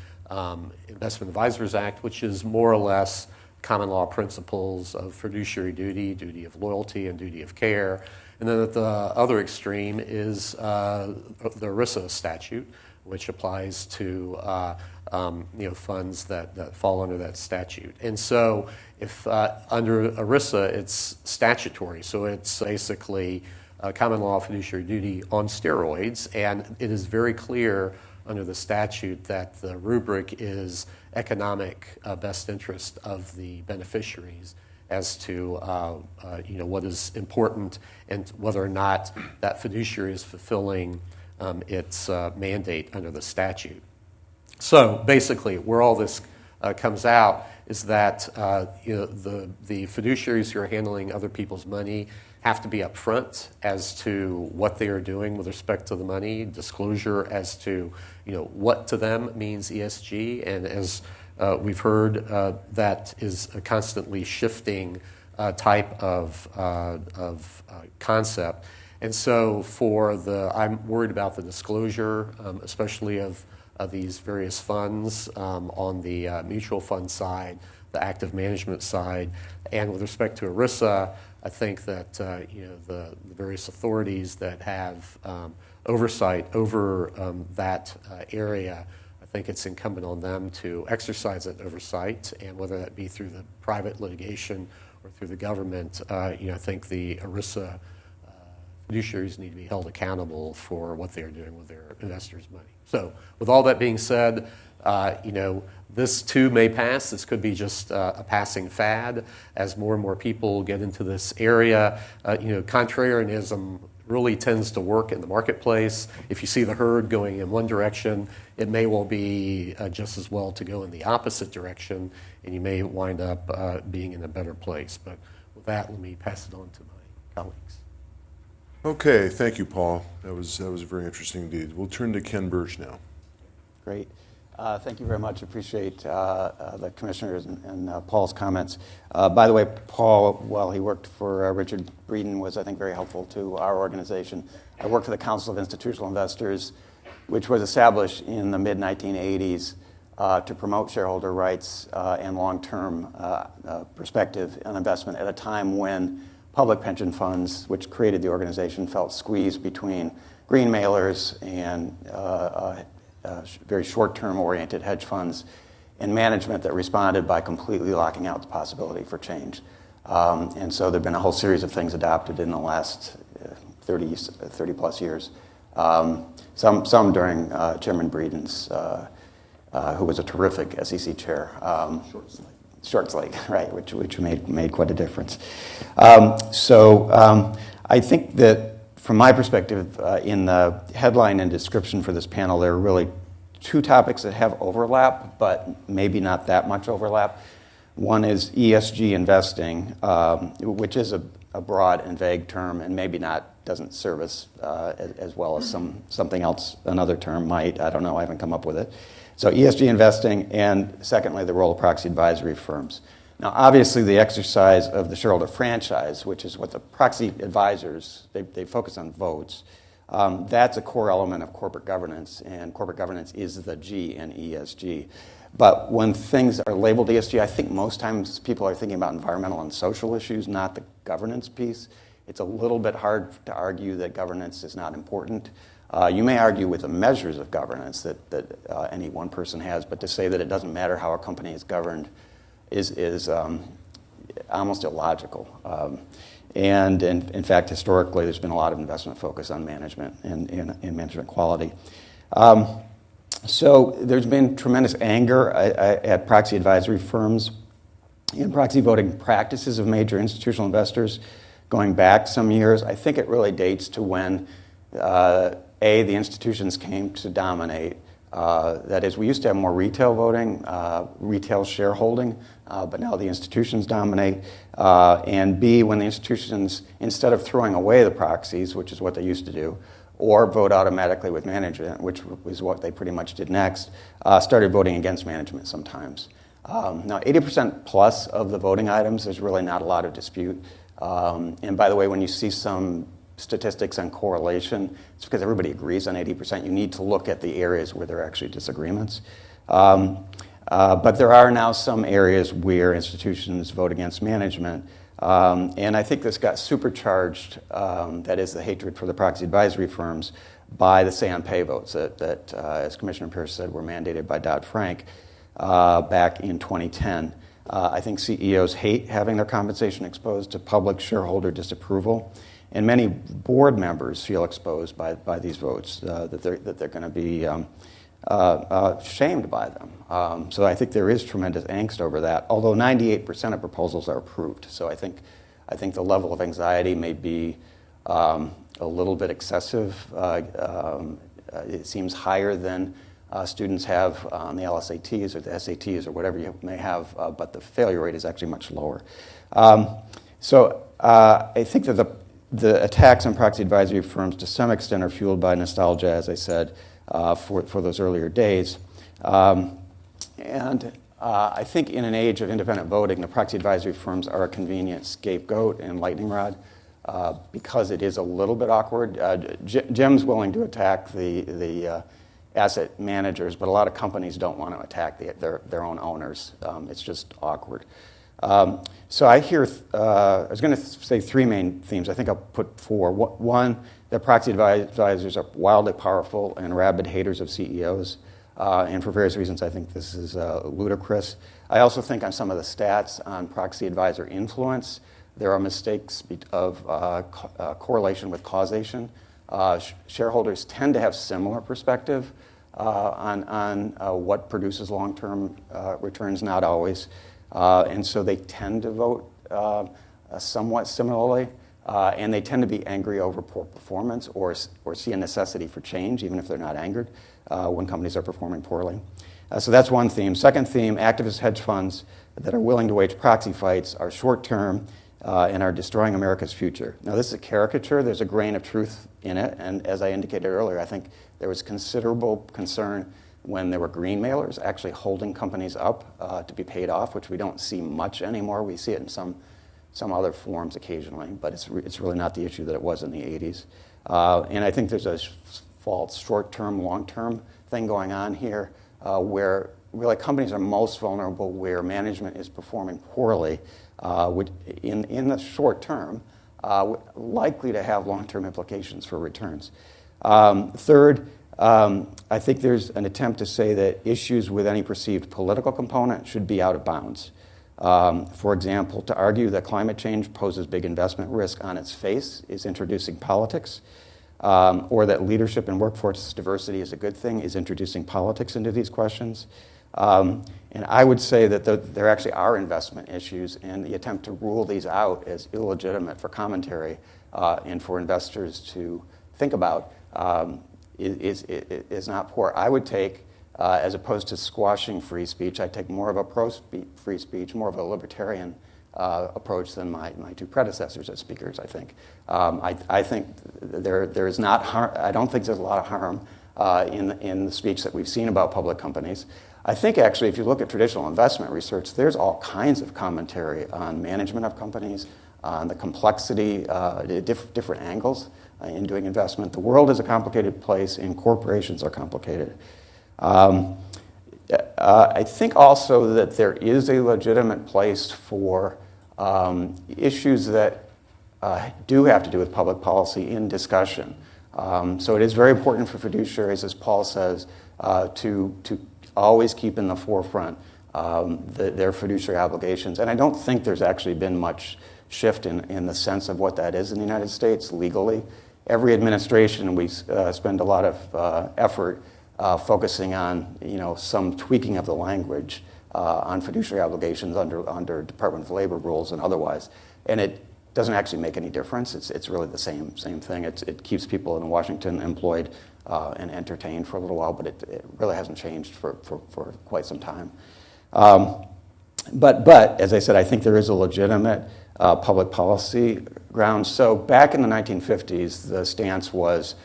Speaker 3: Investment Advisors Act, which is more or less common law principles of fiduciary duty, duty of loyalty, and duty of care. And then at the other extreme is the ERISA statute, which applies to funds that fall under that statute. And so if under ERISA, it's statutory, so it's basically common law fiduciary duty on steroids, and it is very clear under the statute that the rubric is economic best interest of the beneficiaries as to what is important and whether or not that fiduciary is fulfilling its mandate under the statute. So basically, where all this comes out is that the fiduciaries who are handling other people's money have to be upfront as to what they are doing with respect to the money, disclosure as to what to them means ESG, and as we've heard, that is a constantly shifting type of concept. And so I'm worried about the disclosure, especially of these various funds on the mutual fund side, the active management side, and with respect to ERISA, I think that the various authorities that have oversight over that area, I think it's incumbent on them to exercise that oversight, and whether that be through the private litigation or through the government, I think the ERISA fiduciaries need to be held accountable for what they are doing with their investors' money. So with all that being said, this too may pass. This could be just a passing fad as more and more people get into this area. Contrarianism really tends to work in the marketplace. If you see the herd going in one direction, it may well be just as well to go in the opposite direction, and you may wind up being in a better place. But with that, let me pass it on to my colleagues.
Speaker 1: Okay, thank you, Paul. That was very interesting indeed. We'll turn to Ken Birch now.
Speaker 4: Great. Thank you very much. Appreciate the commissioners and Paul's comments. By the way, Paul, while he worked for Richard Breeden, was, I think, very helpful to our organization. I worked for the Council of Institutional Investors, which was established in the mid-1980s to promote shareholder rights and long-term perspective on investment at a time when public pension funds, which created the organization, felt squeezed between green mailers and very short-term oriented hedge funds and management that responded by completely locking out the possibility for change. And so there have been a whole series of things adopted in the last 30 plus years. Some during Chairman Breeden's, who was a terrific SEC chair. Short slate, right, which made quite a difference. I think that from my perspective, in the headline and description for this panel, there are really two topics that have overlap, but maybe not that much overlap. One is ESG investing, which is a broad and vague term, and maybe doesn't service as well as something else, another term might. I don't know, I haven't come up with it. So ESG investing, and secondly, the role of proxy advisory firms. Now, obviously, the exercise of the shareholder franchise, which is what the proxy advisors, they focus on votes, that's a core element of corporate governance, and corporate governance is the G in ESG. But when things are labeled ESG, I think most times people are thinking about environmental and social issues, not the governance piece. It's a little bit hard to argue that governance is not important. You may argue with the measures of governance that any one person has, but to say that it doesn't matter how a company is governed is almost illogical. And in fact, historically, there's been a lot of investment focus on management and management quality. So there's been tremendous anger at proxy advisory firms and proxy voting practices of major institutional investors going back some years. I think it really dates to when, the institutions came to dominate. That is, we used to have more retail voting, retail shareholding, but now the institutions dominate. And B, when the institutions, instead of throwing away the proxies, which is what they used to do, or vote automatically with management, which is what they pretty much did next, started voting against management sometimes. Now, 80% plus of the voting items, there's really not a lot of dispute. And by the way, when you see some statistics on correlation, it's because everybody agrees on 80%. You need to look at the areas where there are actually disagreements. But there are now some areas where institutions vote against management. And I think this got supercharged, that is the hatred for the proxy advisory firms, by the say-on-pay votes that as Commissioner Pierce said, were mandated by Dodd-Frank back in 2010. I think CEOs hate having their compensation exposed to public shareholder disapproval. And many board members feel exposed by these votes, that they're going to be shamed by them. So I think there is tremendous angst over that, although 98% of proposals are approved. So I think the level of anxiety may be a little bit excessive. It seems higher than students have on the LSATs or the SATs or whatever you may have, but the failure rate is actually much lower. So I think that the attacks on proxy advisory firms to some extent are fueled by nostalgia, as I said, for those earlier days. And I think in an age of independent voting, the proxy advisory firms are a convenient scapegoat and lightning rod because it is a little bit awkward. Jim's willing to attack the asset managers, but a lot of companies don't want to attack their own owners. It's just awkward. So I hear, I was going to say three main themes. I think I'll put four. One, that proxy advisors are wildly powerful and rabid haters of CEOs. And for various reasons, I think this is ludicrous. I also think on some of the stats on proxy advisor influence, there are mistakes of correlation with causation. Shareholders tend to have similar perspective on what produces long-term returns, not always. And so they tend to vote somewhat similarly, and they tend to be angry over poor performance or see a necessity for change, even if they're not angered, when companies are performing poorly. So that's one theme. Second theme, activist hedge funds that are willing to wage proxy fights are short-term and are destroying America's future. Now, this is a caricature. There's a grain of truth in it, and as I indicated earlier, I think there was considerable concern when there were green mailers actually holding companies up to be paid off, which we don't see much anymore. We see it in some other forms occasionally, but it's really not the issue that it was in the 80s. And I think there's a false short-term, long-term thing going on here where really companies are most vulnerable where management is performing poorly in the short term, likely to have long-term implications for returns. Third, I think there's an attempt to say that issues with any perceived political component should be out of bounds. For example, to argue that climate change poses big investment risk on its face is introducing politics, or that leadership and workforce diversity is a good thing is introducing politics into these questions. And I would say that there actually are investment issues, and the attempt to rule these out as illegitimate for commentary and for investors to think about is not poor. I would take, as opposed to squashing free speech, I take more of a pro-free speech, more of a libertarian approach than my two predecessors as speakers, I think. I think there is not harm. I don't think there's a lot of harm in the speech that we've seen about public companies. I think actually if you look at traditional investment research, there's all kinds of commentary on management of companies, on the complexity, different angles in doing investment. The world is a complicated place and corporations are complicated. I think also that there is a legitimate place for issues that do have to do with public policy in discussion. So it is very important for fiduciaries, as Paul says, to always keep in the forefront their fiduciary obligations. And I don't think there's actually been much shift in the sense of what that is in the United States legally. Every administration, we spend a lot of effort focusing on some tweaking of the language on fiduciary obligations under Department of Labor rules and otherwise. And it doesn't actually make any difference. It's really the same thing. It keeps people in Washington employed and entertained for a little while, but it really hasn't changed for quite some time. But as I said, I think there is a legitimate public policy ground. So back in the 1950s, the stance was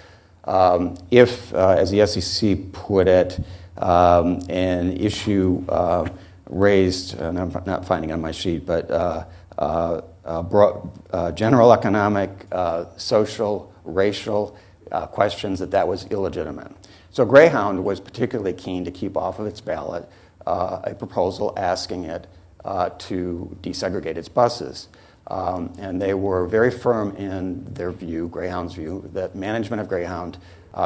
Speaker 4: if, as the SEC put it, an issue raised, and I'm not finding it on my sheet, but general economic, social, racial questions, that was illegitimate. So Greyhound was particularly keen to keep off of its ballot a proposal asking it to desegregate its buses. And they were very firm in their view, Greyhound's view, that management of Greyhound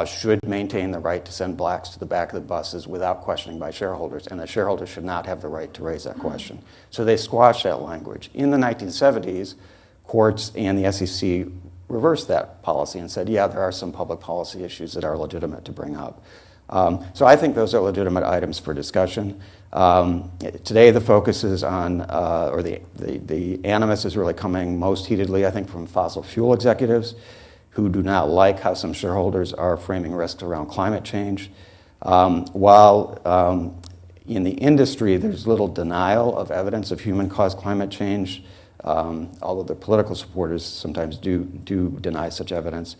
Speaker 4: should maintain the right to send blacks to the back of the buses without questioning by shareholders, and the shareholders should not have the right to raise that question. So they squashed that language. In the 1970s, courts and the SEC reversed that policy and said, yeah, there are some public policy issues that are legitimate to bring up. So I think those are legitimate items for discussion. Today the focus is on, or the animus is really coming most heatedly, I think, from fossil fuel executives who do not like how some shareholders are framing risks around climate change. While in the industry there's little denial of evidence of human-caused climate change, although the political supporters sometimes do deny such evidence.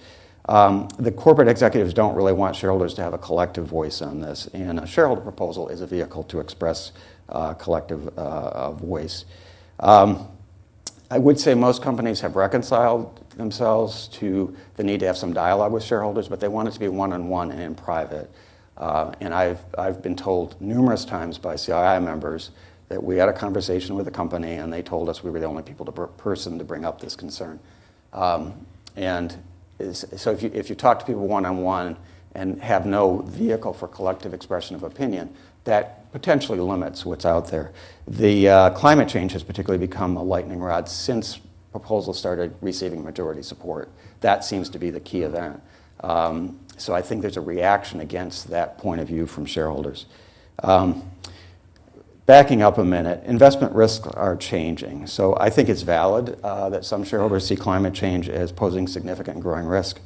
Speaker 4: The corporate executives don't really want shareholders to have a collective voice on this, and a shareholder proposal is a vehicle to express collective voice. I would say most companies have reconciled themselves to the need to have some dialogue with shareholders, but they want it to be one-on-one and in private. And I've been told numerous times by CII members that we had a conversation with a company and they told us we were the only person to bring up this concern. So if you talk to people one-on-one and have no vehicle for collective expression of opinion, that potentially limits what's out there. The climate change has particularly become a lightning rod since proposals started receiving majority support. That seems to be the key event. So I think there's a reaction against that point of view from shareholders. Backing up a minute, investment risks are changing. So I think it's valid that some shareholders see climate change as posing significant and growing risk.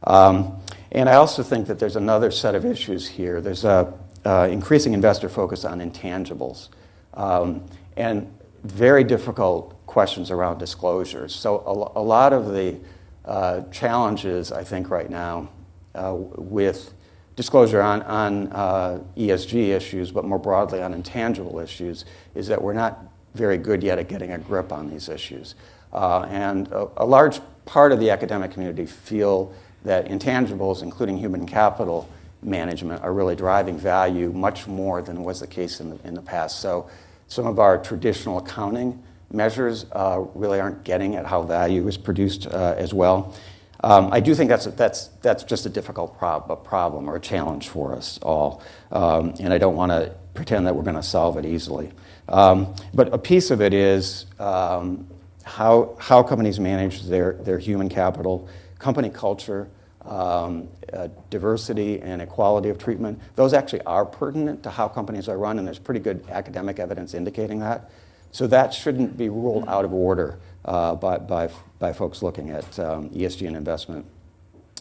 Speaker 4: And I also think that there's another set of issues here. There's a increasing investor focus on intangibles and very difficult questions around disclosures. So a lot of the challenges, I think, right now with disclosure on ESG issues, but more broadly on intangible issues, is that we're not very good yet at getting a grip on these issues. And a large part of the academic community feel that intangibles, including human capital management, are really driving value much more than was the case in the past. So some of our traditional accounting measures really aren't getting at how value is produced as well. I do think that's just a difficult problem or a challenge for us all, and I don't want to pretend that we're going to solve it easily. But a piece of it is how companies manage their human capital, company culture, diversity and equality of treatment. Those actually are pertinent to how companies are run, and there's pretty good academic evidence indicating that. So that shouldn't be ruled out of order by folks looking at ESG and investment.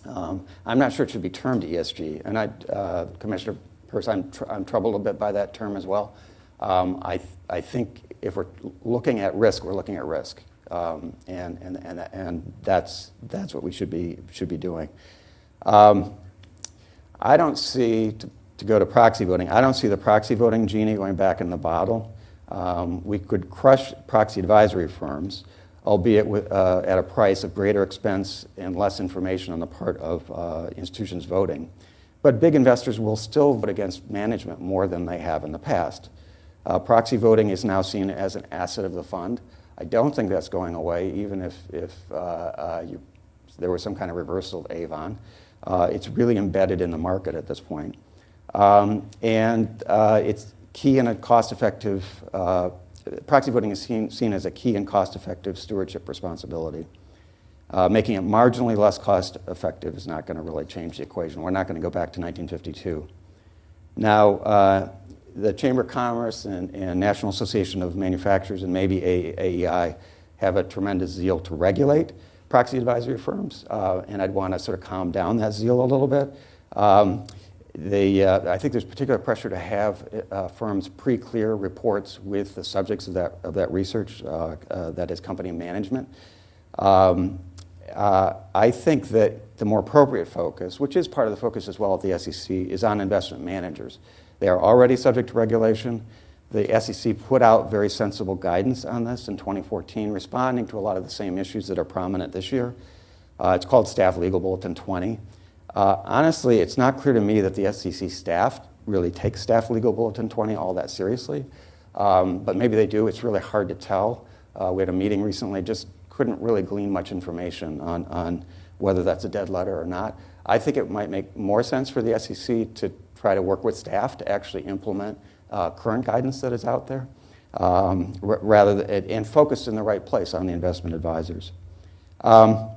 Speaker 4: I'm not sure it should be termed ESG, and Commissioner Birch, I'm troubled a bit by that term as well. I think if we're looking at risk, we're looking at risk, and that's what we should be doing. I don't see, to go to proxy voting, I don't see the proxy voting genie going back in the bottle. We could crush proxy advisory firms, albeit at a price of greater expense and less information on the part of institutions voting. But big investors will still vote against management more than they have in the past. Proxy voting is now seen as an asset of the fund. I don't think that's going away, even if there was some kind of reversal of Avon. It's really embedded in the market at this point. It's key in a cost-effective, proxy voting is seen as a key and cost-effective stewardship responsibility. Making it marginally less cost-effective is not going to really change the equation. We're not going to go back to 1952. Now, the Chamber of Commerce and National Association of Manufacturers and maybe AEI have a tremendous zeal to regulate proxy advisory firms, and I'd want to sort of calm down that zeal a little bit. I think there's particular pressure to have firms pre-clear reports with the subjects of that research, that is company management. I think that the more appropriate focus, which is part of the focus as well at the SEC, is on investment managers. They are already subject to regulation. The SEC put out very sensible guidance on this in 2014, responding to a lot of the same issues that are prominent this year. It's called Staff Legal Bulletin 20. Honestly, it's not clear to me that the SEC staff really takes Staff Legal Bulletin 20 all that seriously, but maybe they do. It's really hard to tell. We had a meeting recently, just couldn't really glean much information on whether that's a dead letter or not. I think it might make more sense for the SEC to try to work with staff to actually implement current guidance that is out there, rather than, and focused in the right place on the investment advisors. Let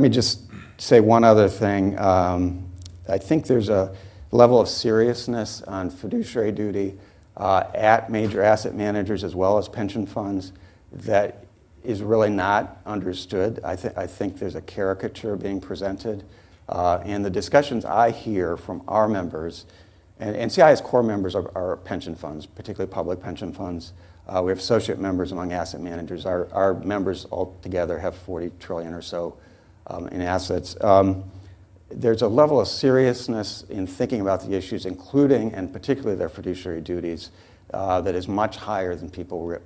Speaker 4: me just say one other thing. I think there's a level of seriousness on fiduciary duty at major asset managers as well as pension funds that is really not understood. I think there's a caricature being presented. And the discussions I hear from our members, and NCI's core members are pension funds, particularly public pension funds. We have associate members among asset managers. Our members altogether have 40 trillion or so in assets. There's a level of seriousness in thinking about the issues, including and particularly their fiduciary duties, that is much higher than people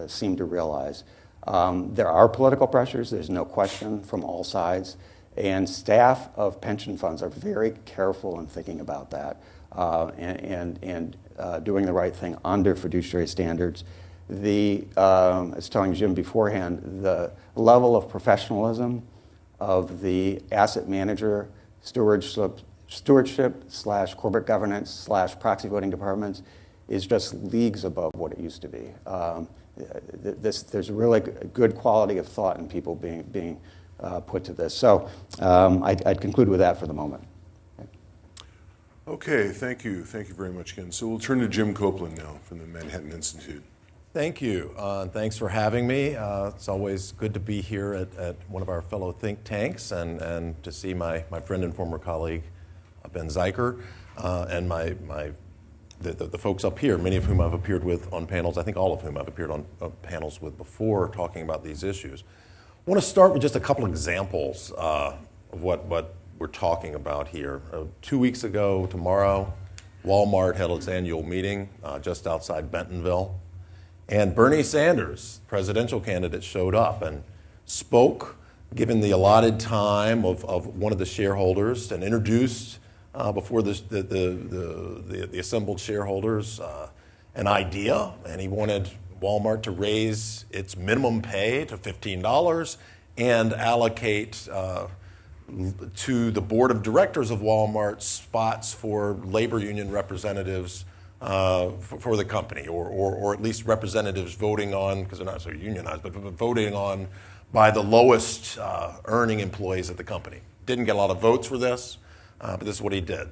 Speaker 4: seem to realize. There are political pressures, there's no question, from all sides, and staff of pension funds are very careful in thinking about that and doing the right thing under fiduciary standards. I was telling Jim beforehand, the level of professionalism of the asset manager stewardship / corporate / proxy voting departments is just leagues above what it used to be. There's really good quality of thought in people being put to this. So I'd conclude with that for the moment.
Speaker 1: Okay, thank you. Thank you very much, Ken. So we'll turn to Jim Copeland now from the Manhattan Institute.
Speaker 5: Thank you. Thanks for having me. It's always good to be here at one of our fellow think tanks and to see my friend and former colleague, Ben Zeiker, and the folks up here, many of whom I've appeared with on panels, I think all of whom I've appeared on panels with before talking about these issues. want to start with just a couple examples of what we're talking about here. 2 weeks ago tomorrow, Walmart held its annual meeting just outside Bentonville. And Bernie Sanders, presidential candidate, showed up and spoke, given the allotted time of one of the shareholders, and introduced before the assembled shareholders an idea. And he wanted Walmart to raise its minimum pay to $15 and allocate to the board of directors of Walmart spots for labor union representatives for the company, or at least representatives voting on, because they're not so unionized, but voting on by the lowest earning employees at the company. Didn't get a lot of votes for this, but this is what he did.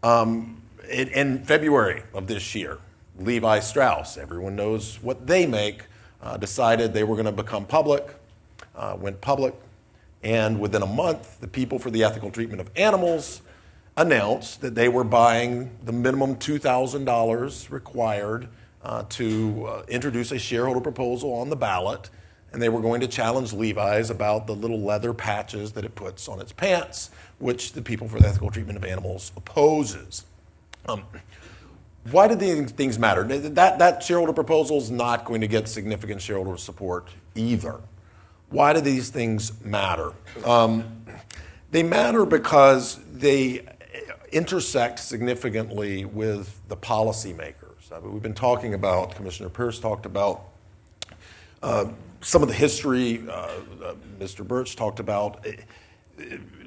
Speaker 5: In February of this year, Levi Strauss, everyone knows what they make, decided they were going to become public, went public, and within a month, the People for the Ethical Treatment of Animals announced that they were buying the minimum $2,000 required to introduce a shareholder proposal on the ballot, and they were going to challenge Levi's about the little leather patches that it puts on its pants, which the People for the Ethical Treatment of Animals opposes. Why do these things matter? That shareholder proposal is not going to get significant shareholder support either. Why do these things matter? They matter because they intersect significantly with the policymakers. We've been talking about, Commissioner Pierce talked about some of the history, Mr. Birch talked about.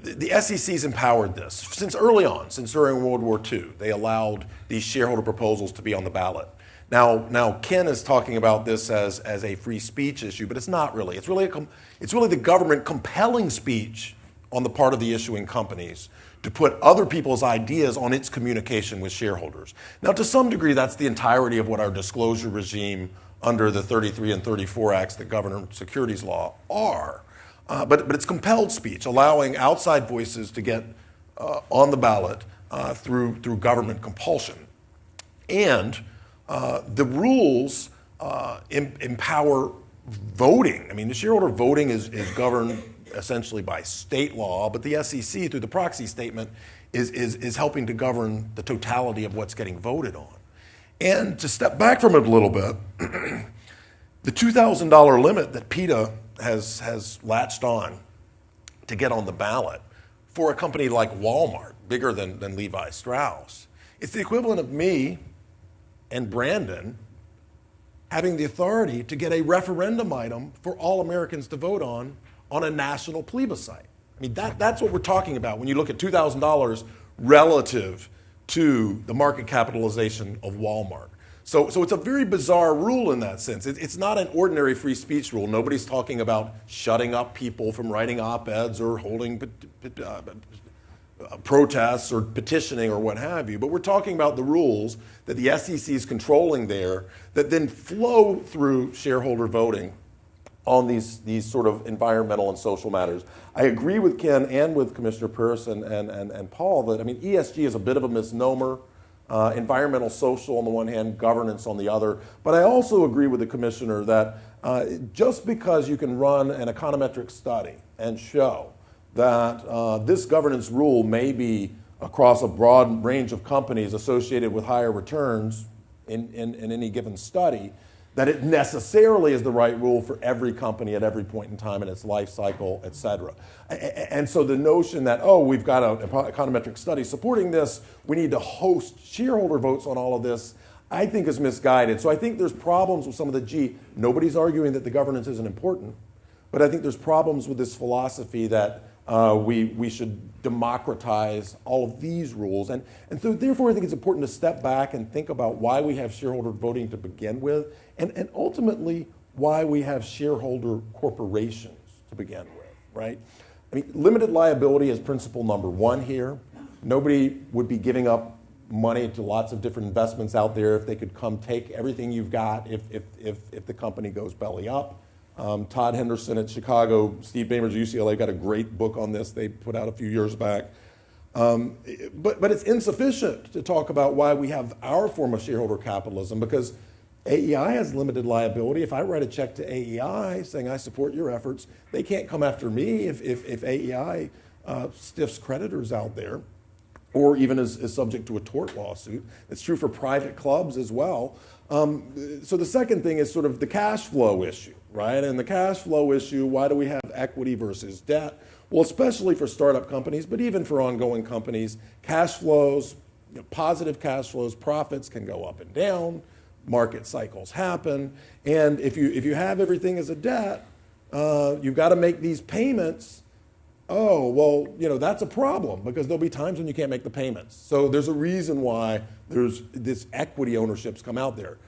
Speaker 5: The SEC's empowered this since early on, since during World War II. They allowed these shareholder proposals to be on the ballot. Now Ken is talking about this as a free speech issue, but it's not really. It's really the government compelling speech on the part of the issuing companies to put other people's ideas on its communication with shareholders. Now, to some degree, that's the entirety of what our disclosure regime under the 33 and 34 Acts that govern securities law are. But it's compelled speech, allowing outside voices to get on the ballot through government compulsion. And the rules empower voting. I mean, the shareholder voting is governed essentially by state law, but the SEC, through the proxy statement, is helping to govern the totality of what's getting voted on. And to step back from it a little bit, the $2,000 limit that PETA has latched on to get on the ballot for a company like Walmart, bigger than Levi Strauss, it's the equivalent of me and Brandon having the authority to get a referendum item for all Americans to vote on a national plebiscite. I mean, that's what we're talking about when you look at $2,000 relative to the market capitalization of Walmart. So it's a very bizarre rule in that sense. It's not an ordinary free speech rule. Nobody's talking about shutting up people from writing op-eds or holding protests or petitioning or what have you. But we're talking about the rules that the SEC is controlling there that then flow through shareholder voting on these sort of environmental and social matters. I agree with Ken and with Commissioner Pierce and Paul that, I mean, ESG is a bit of a misnomer. Environmental, social on the one hand, governance on the other. But I also agree with the commissioner that just because you can run an econometric study and show that this governance rule may be across a broad range of companies associated with higher returns in any given study, that it necessarily is the right rule for every company at every point in time in its life cycle, et cetera. And so the notion that, oh, we've got an econometric study supporting this, we need to host shareholder votes on all of this, I think is misguided. So I think there's problems with some of the nobody's arguing that the governance isn't important, but I think there's problems with this philosophy that we should democratize all of these rules. And so therefore I think it's important to step back and think about why we have shareholder voting to begin with, and ultimately why we have shareholder corporations to begin with, right? I mean, limited liability is principle number one here. Nobody would be giving up money to lots of different investments out there if they could come take everything you've got if the company goes belly up. Todd Henderson at Chicago, Steve Bainbridge at UCLA got a great book on this they put out a few years back. But it's insufficient to talk about why we have our form of shareholder capitalism, because AEI has limited liability. If I write a check to AEI saying I support your efforts, they can't come after me if AEI stiffs creditors out there, or even is subject to a tort lawsuit. It's true for private clubs as well. So the second thing is sort of the cash flow issue, right? And the cash flow issue, why do we have equity versus debt? Well, especially for startup companies, but even for ongoing companies, cash flows, positive cash flows, profits can go up and down, market cycles happen, and if you have everything as a debt, you've got to make these payments. Oh, well, that's a problem because there'll be times when you can't make the payments. So there's a reason why there's this equity ownerships come out there.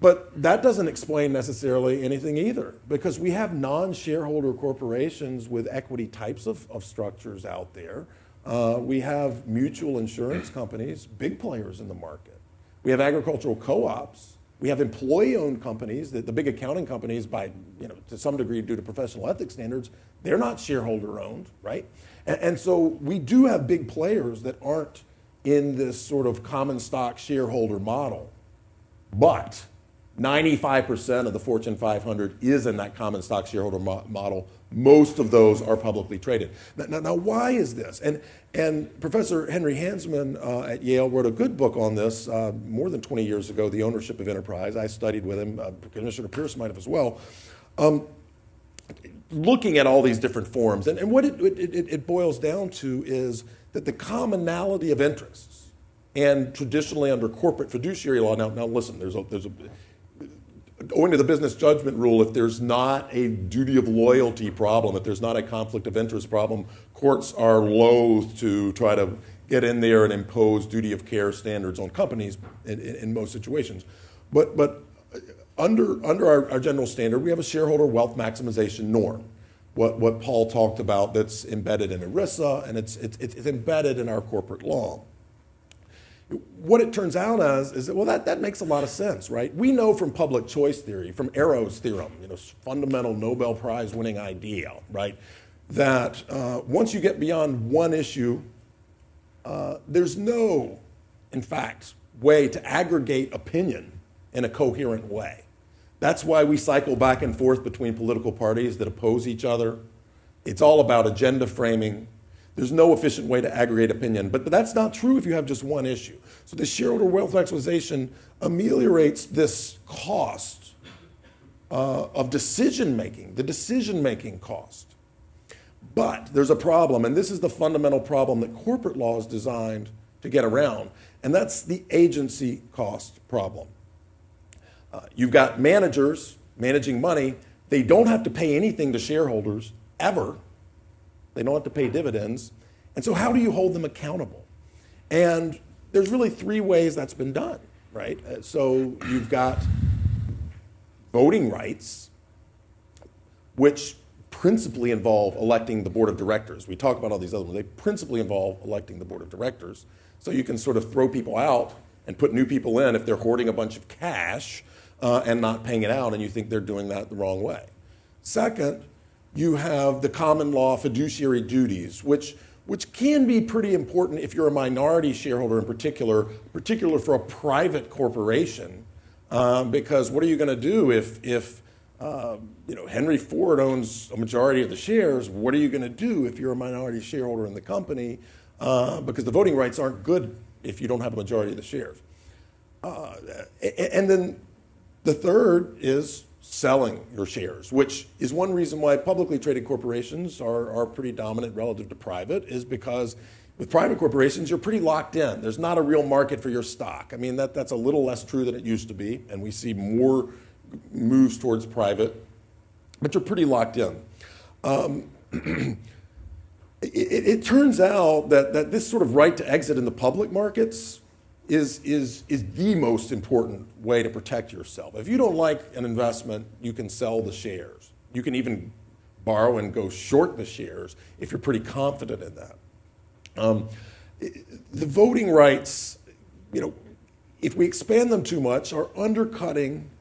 Speaker 5: But that doesn't explain necessarily anything either, because we have non-shareholder corporations with equity types of structures out there. We have mutual insurance companies, big players in the market. We have agricultural co-ops. We have employee-owned companies, the big accounting companies, to some degree due to professional ethics standards, they're not shareholder-owned, right? And so we do have big players that aren't in this sort of common stock shareholder model, but 95% of the Fortune 500 is in that common stock shareholder model. Most of those are publicly traded. Now, why is this? And Professor Henry Hansman at Yale wrote a good book on this more than 20 years ago, The Ownership of Enterprise. I studied with him. Commissioner Pierce might have as well. Looking at all these different forms. And what it boils down to is that the commonality of interests, and traditionally under corporate fiduciary law, now listen, there's a owing to the business judgment rule, if there's not a duty of loyalty problem, if there's not a conflict of interest problem, courts are loath to try to get in there and impose duty of care standards on companies in most situations. But under our general standard, we have a shareholder wealth maximization norm, what Paul talked about that's embedded in ERISA, and it's embedded in our corporate law. What it turns out as is that, that makes a lot of sense, right? We know from public choice theory, from Arrow's theorem, fundamental Nobel Prize winning idea, right? That once you get beyond one issue, there's no, in fact, way to aggregate opinion in a coherent way. That's why we cycle back and forth between political parties that oppose each other. It's all about agenda framing. There's no efficient way to aggregate opinion, but that's not true if you have just one issue. So the shareholder wealth maximization ameliorates this cost of decision-making, the decision-making cost. But there's a problem, and this is the fundamental problem that corporate law is designed to get around, and that's the agency cost problem. You've got managers managing money. They don't have to pay anything to shareholders, ever. They don't have to pay dividends. And so how do you hold them accountable? And there's really three ways that's been done, right? So you've got voting rights, which principally involve electing the board of directors. We talk about all these other ones. They principally involve electing the board of directors. So you can sort of throw people out and put new people in if they're hoarding a bunch of cash and not paying it out, and you think they're doing that the wrong way. Second, you have the common law fiduciary duties, which can be pretty important if you're a minority shareholder in particular for a private corporation, because what are you going to do if Henry Ford owns a majority of the shares? What are you going to do if you're a minority shareholder in the company? Because the voting rights aren't good if you don't have a majority of the shares. And then the third is selling your shares, which is one reason why publicly traded corporations are pretty dominant relative to private, is because with private corporations, you're pretty locked in. There's not a real market for your stock. I mean, that's a little less true than it used to be, and we see more moves towards private, but you're pretty locked in. It turns out that this sort of right to exit in the public markets is the most important way to protect yourself. If you don't like an investment, you can sell the shares. You can even borrow and go short the shares if you're pretty confident in that. The voting rights, if we expand them too much, are undercutting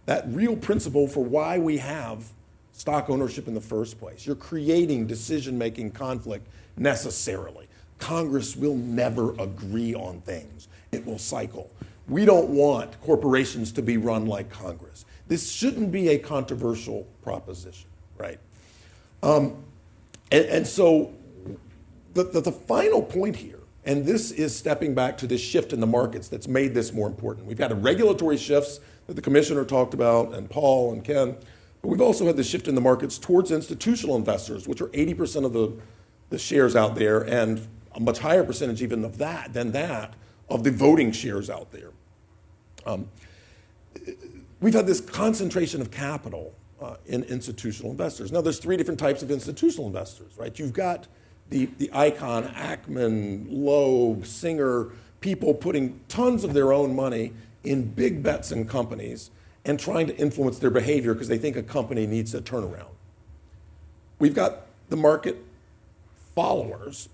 Speaker 5: that real principle for why we have stock ownership in the first place. You're creating decision-making conflict necessarily. Congress will never agree on things. It will cycle. we don't want corporations to be run like Congress. This shouldn't be a controversial proposition, right? And so the final point here, and this is stepping back to this shift in the markets that's made this more important. We've had a regulatory shifts that the commissioner talked about, and Paul and Ken, but we've also had the shift in the markets towards institutional investors, which are 80% of the shares out there, and a much higher percentage even of that of the voting shares out there. We've had this concentration of capital in institutional investors. Now, there's three different types of institutional investors, right? You've got the icon, Ackman, Loeb, Singer, people putting tons of their own money in big bets in companies and trying to influence their behavior because they think a company needs a turnaround. We've got the market followers.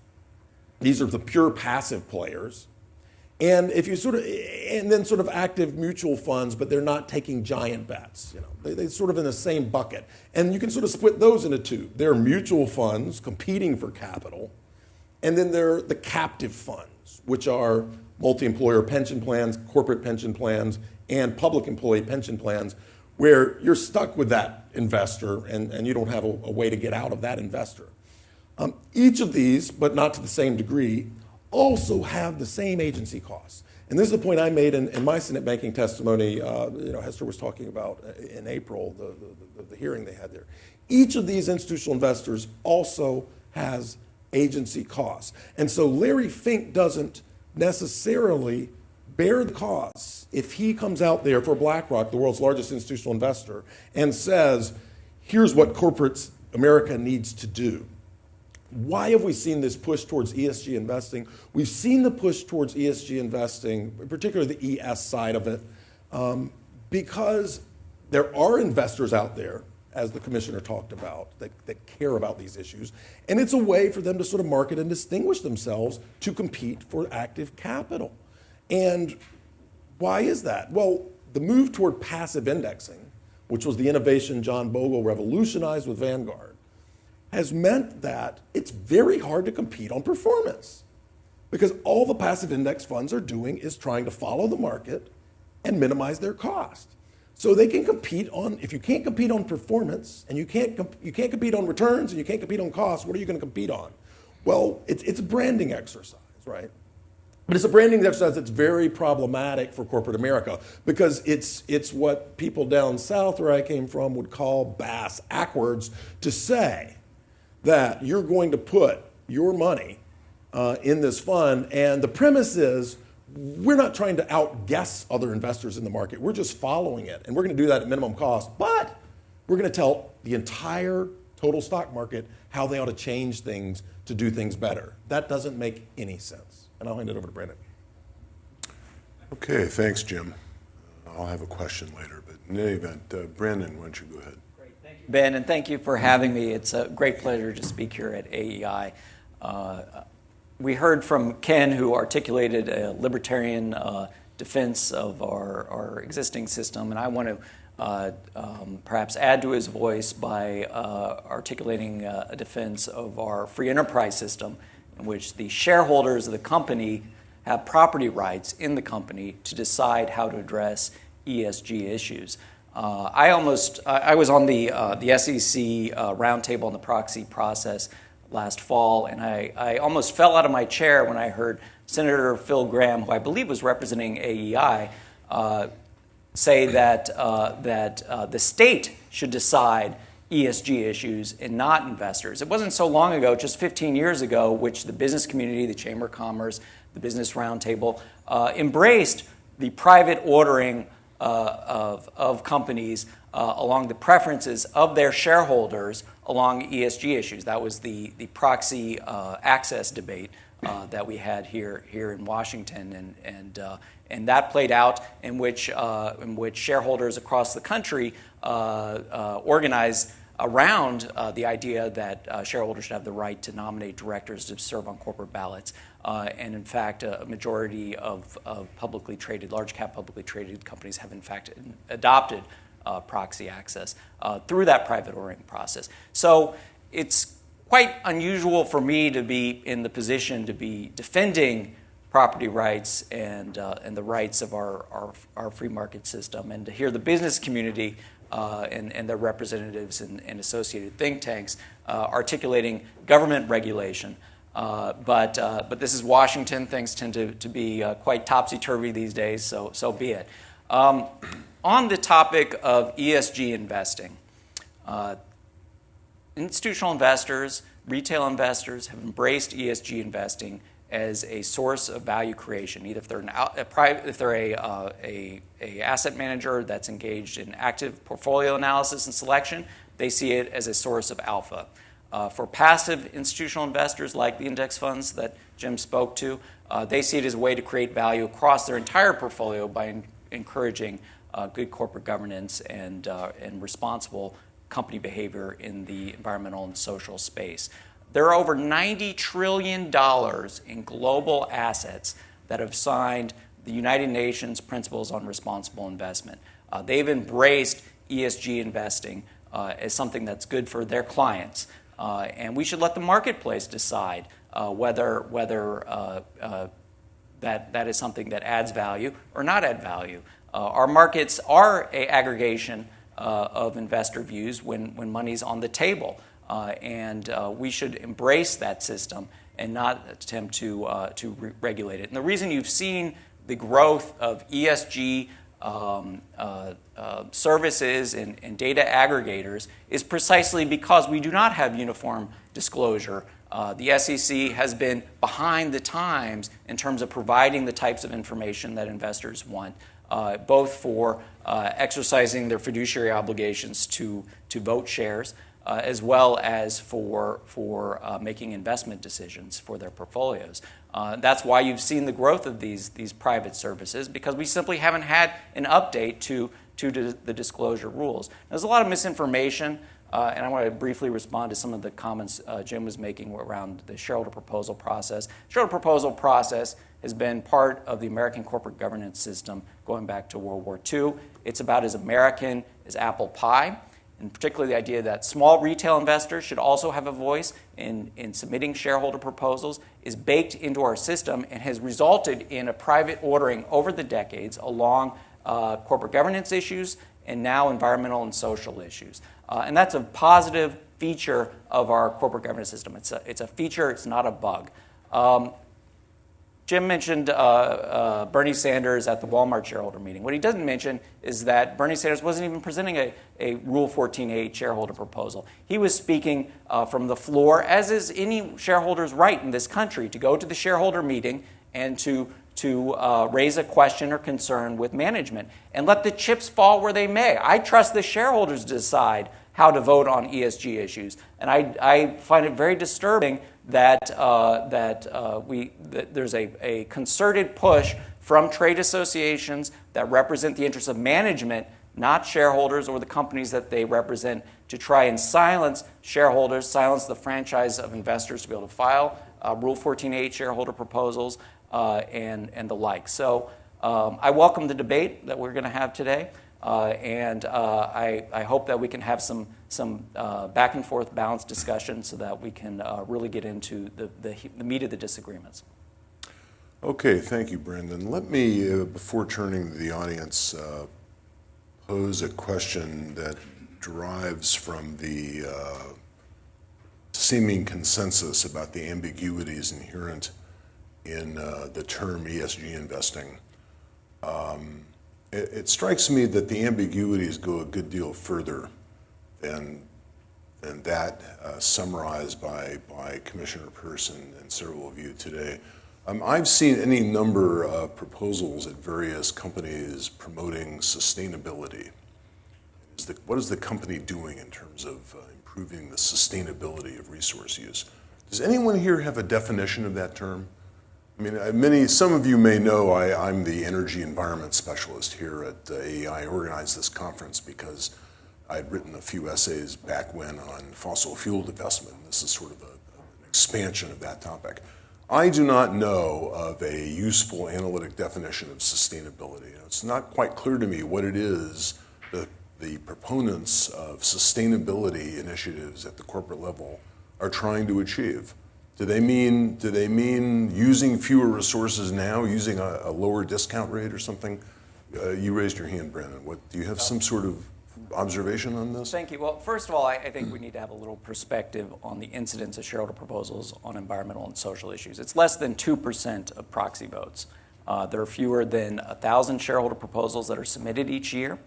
Speaker 5: These are the pure passive players. And if you and then sort of active mutual funds, but they're not taking giant bets. They're sort of in the same bucket. And you can sort of split those into two. They're mutual funds competing for capital. And then they're the captive funds, which are multi-employer pension plans, corporate pension plans, and public employee pension plans, where you're stuck with that investor and you don't have a way to get out of that investor. Each of these, but not to the same degree, also have the same agency costs. And this is the point I made in my Senate banking testimony, Hester was talking about in April, the hearing they had there. Each of these institutional investors also has agency costs. And so Larry Fink doesn't necessarily bear the costs if he comes out there for BlackRock, the world's largest institutional investor, and says, here's what corporate America needs to do. Why have we seen this push towards ESG investing? We've seen the push towards ESG investing, particularly the ES side of it, because there are investors out there, as the commissioner talked about, that care about these issues. And it's a way for them to sort of market and distinguish themselves to compete for active capital. And why is that? Well, the move toward passive indexing, which was the innovation John Bogle revolutionized with Vanguard, has meant that it's very hard to compete on performance because all the passive index funds are doing is trying to follow the market and minimize their cost. So they can compete on, if you can't compete on performance and you can't compete on returns and you can't compete on costs, what are you going to compete on? Well, it's a branding exercise, right? But it's a branding exercise that's very problematic for corporate America because it's what people down south where I came from would call backwards to say that you're going to put your money in this fund, and the premise is we're not trying to outguess other investors in the market. We're just following it, and we're going to do that at minimum cost, but we're going to tell the entire total stock market how they ought to change things to do things better. That doesn't make any sense. And I'll hand it over to Brandon.
Speaker 1: Okay, thanks, Jim. I'll have a question later, but in any event, Brandon, why don't you go ahead?
Speaker 6: Ben, and thank you for having me. It's a great pleasure to speak here at AEI. We heard from Ken, who articulated a libertarian defense of our existing system, and I want to perhaps add to his voice by articulating a defense of our free enterprise system, in which the shareholders of the company have property rights in the company to decide how to address ESG issues. I was on the SEC roundtable on the proxy process last fall, and I almost fell out of my chair when I heard Senator Phil Gramm, who I believe was representing AEI, say that the state should decide ESG issues and not investors. It wasn't so long ago, just 15 years ago, which the business community, the Chamber of Commerce, the Business Roundtable embraced the private ordering of companies along the preferences of their shareholders along ESG issues. That was the proxy access debate that we had here in Washington, and that played out in which shareholders across the country organized around the idea that shareholders should have the right to nominate directors to serve on corporate ballots. And in fact, a majority of publicly traded, large cap publicly traded companies have in fact adopted proxy access through that private ordering process. So it's quite unusual for me to be in the position to be defending property rights and the rights of our free market system, and to hear the business community and their representatives and associated think tanks articulating government regulation. But this is Washington. Things tend to be quite topsy-turvy these days, so be it. On the topic of ESG investing, institutional investors, retail investors have embraced ESG investing as a source of value creation. Either if they're a asset manager that's engaged in active portfolio analysis and selection, they see it as a source of alpha. For passive institutional investors like the index funds that Jim spoke to, they see it as a way to create value across their entire portfolio by encouraging good corporate governance and responsible company behavior in the environmental and social space. There are over $90 trillion in global assets that have signed the United Nations Principles on Responsible Investment. They've embraced ESG investing as something that's good for their clients. And we should let the marketplace decide whether that is something that adds value or not add value. Our markets are an aggregation of investor views when money's on the table. And we should embrace that system and not attempt to regulate it. And the reason you've seen the growth of ESG services and data aggregators is precisely because we do not have uniform disclosure. The SEC has been behind the times in terms of providing the types of information that investors want, both for exercising their fiduciary obligations to vote shares, as well as for making investment decisions for their portfolios. That's why you've seen the growth of these private services, because we simply haven't had an update to the disclosure rules. There's a lot of misinformation, and I want to briefly respond to some of the comments Jim was making around the shareholder proposal process. Shareholder proposal process has been part of the American corporate governance system going back to World War II. It's about as American as apple pie. And particularly the idea that small retail investors should also have a voice in submitting shareholder proposals is baked into our system and has resulted in a private ordering over the decades along corporate governance issues and now environmental and social issues. And that's a positive feature of our corporate governance system. It's a feature, it's not a bug. Jim mentioned Bernie Sanders at the Walmart shareholder meeting. What he doesn't mention is that Bernie Sanders wasn't even presenting a Rule 14a shareholder proposal. He was speaking from the floor, as is any shareholder's right in this country, to go to the shareholder meeting and to raise a question or concern with management and let the chips fall where they may. I trust the shareholders to decide how to vote on ESG issues. And I find it very disturbing that there's a concerted push from trade associations that represent the interests of management, not shareholders or the companies that they represent, to try and silence shareholders, silence the franchise of investors to be able to file Rule 14a shareholder proposals and the like. So I welcome the debate that we're going to have today. And I hope that we can have some back and forth balanced discussion so that we can really get into the meat of the disagreements.
Speaker 1: Okay, thank you, Brandon. Let me, before turning to the audience, pose a question that derives from the seeming consensus about the ambiguities inherent in the term ESG investing. It strikes me that the ambiguities go a good deal further than that summarized by Commissioner Person and several of you today. I've seen any number of proposals at various companies promoting sustainability. What is the company doing in terms of improving the sustainability of resource use? Does anyone here have a definition of that term? I mean, some of you may know I'm the energy environment specialist here at AEI. I organized this conference because I'd written a few essays back when on fossil fuel divestment. This is sort of an expansion of that topic. I do not know of a useful analytic definition of sustainability. It's not quite clear to me what it is that the proponents of sustainability initiatives at the corporate level are trying to achieve. Do they mean using fewer resources now, using a lower discount rate or something? You raised your hand, Brandon. Do you have some sort of observation on this?
Speaker 6: Thank you. Well, first of all, I think we need to have a little perspective on the incidence of shareholder proposals on environmental and social issues. It's less than 2% of proxy votes. There are fewer than 1,000 shareholder proposals that are submitted each year.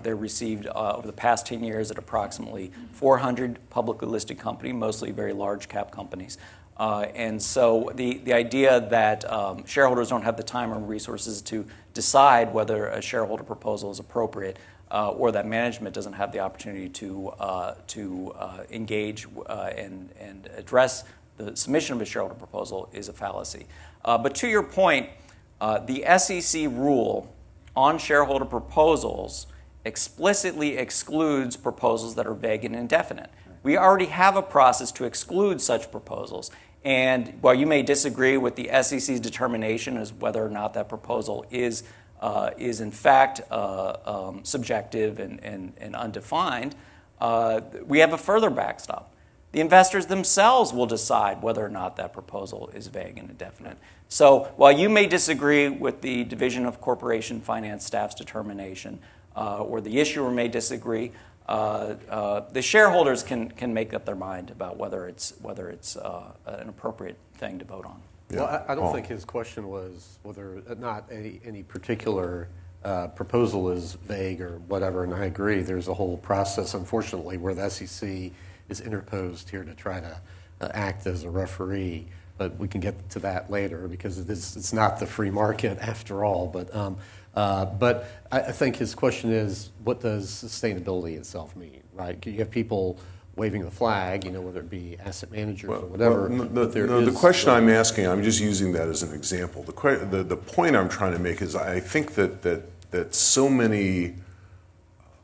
Speaker 6: They're received over the past 10 years at approximately 400 publicly listed companies, mostly very large cap companies. And so the idea that shareholders don't have the time or resources to decide whether a shareholder proposal is appropriate or that management doesn't have the opportunity to engage and address the submission of a shareholder proposal is a fallacy. But to your point, the SEC rule on shareholder proposals explicitly excludes proposals that are vague and indefinite. We already have a process to exclude such proposals. And while you may disagree with the SEC's determination as whether or not that proposal is in fact subjective and undefined, we have a further backstop. The investors themselves will decide whether or not that proposal is vague and indefinite. So while you may disagree with the Division of Corporation Finance staff's determination, or the issuer may disagree, the shareholders can make up their mind about whether it's an appropriate thing to vote on.
Speaker 1: Yeah.
Speaker 3: Well, I don't think his question was whether or not any particular proposal is vague or whatever, and I agree. There's a whole process, unfortunately, where the SEC is interposed here to try to act as a referee, but we can get to that later because it's not the free market after all. But I think his question is, what does sustainability itself mean, right? You have people waving the flag, whether it be asset managers or whatever.
Speaker 1: The question I'm asking, I'm just using that as an example. The point I'm trying to make is I think that so many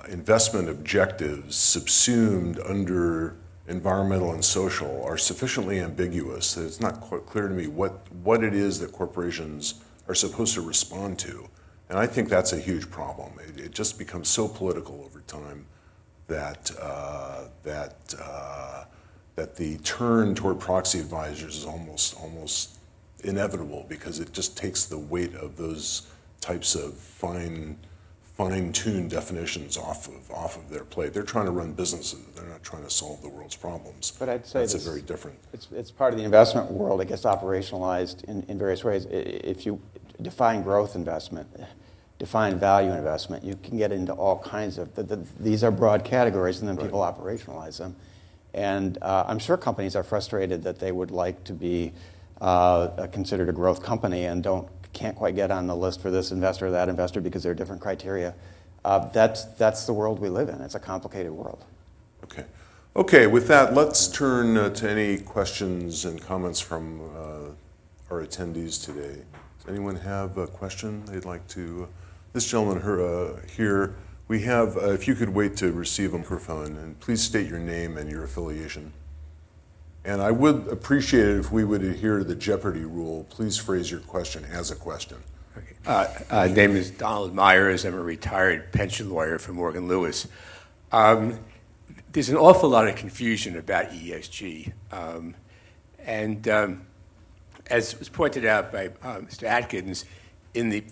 Speaker 1: investment objectives subsumed under environmental and social are sufficiently ambiguous that it's not quite clear to me what it is that corporations are supposed to respond to. And I think that's a huge problem. It just becomes so political over time that the turn toward proxy advisors is almost inevitable because it just takes the weight of those types of fine-tuned definitions off of their plate. They're trying to run businesses. They're not trying to solve the world's problems.
Speaker 4: But I'd say
Speaker 1: that's a very different.
Speaker 4: It's part of the investment world. It gets operationalized in various ways. If you define growth investment, define value investment, you can get into all kinds of, these are broad categories, and then people operationalize them. And I'm sure companies are frustrated that they would like to be considered a growth company and can't quite get on the list for this investor or that investor because there are different criteria. That's the world we live in. It's a complicated world.
Speaker 1: Okay, with that, let's turn to any questions and comments from our attendees today. Does anyone have a question they'd like to? This gentleman here, we have, if you could wait to receive a microphone, and please state your name and your affiliation. And I would appreciate it if we would adhere to the Jeopardy rule. Please phrase your question as a question.
Speaker 7: Okay. Name is Donald Myers. I'm a retired pension lawyer from Morgan Lewis. There's an awful lot of confusion about ESG. As was pointed out by Mr. Atkins, in the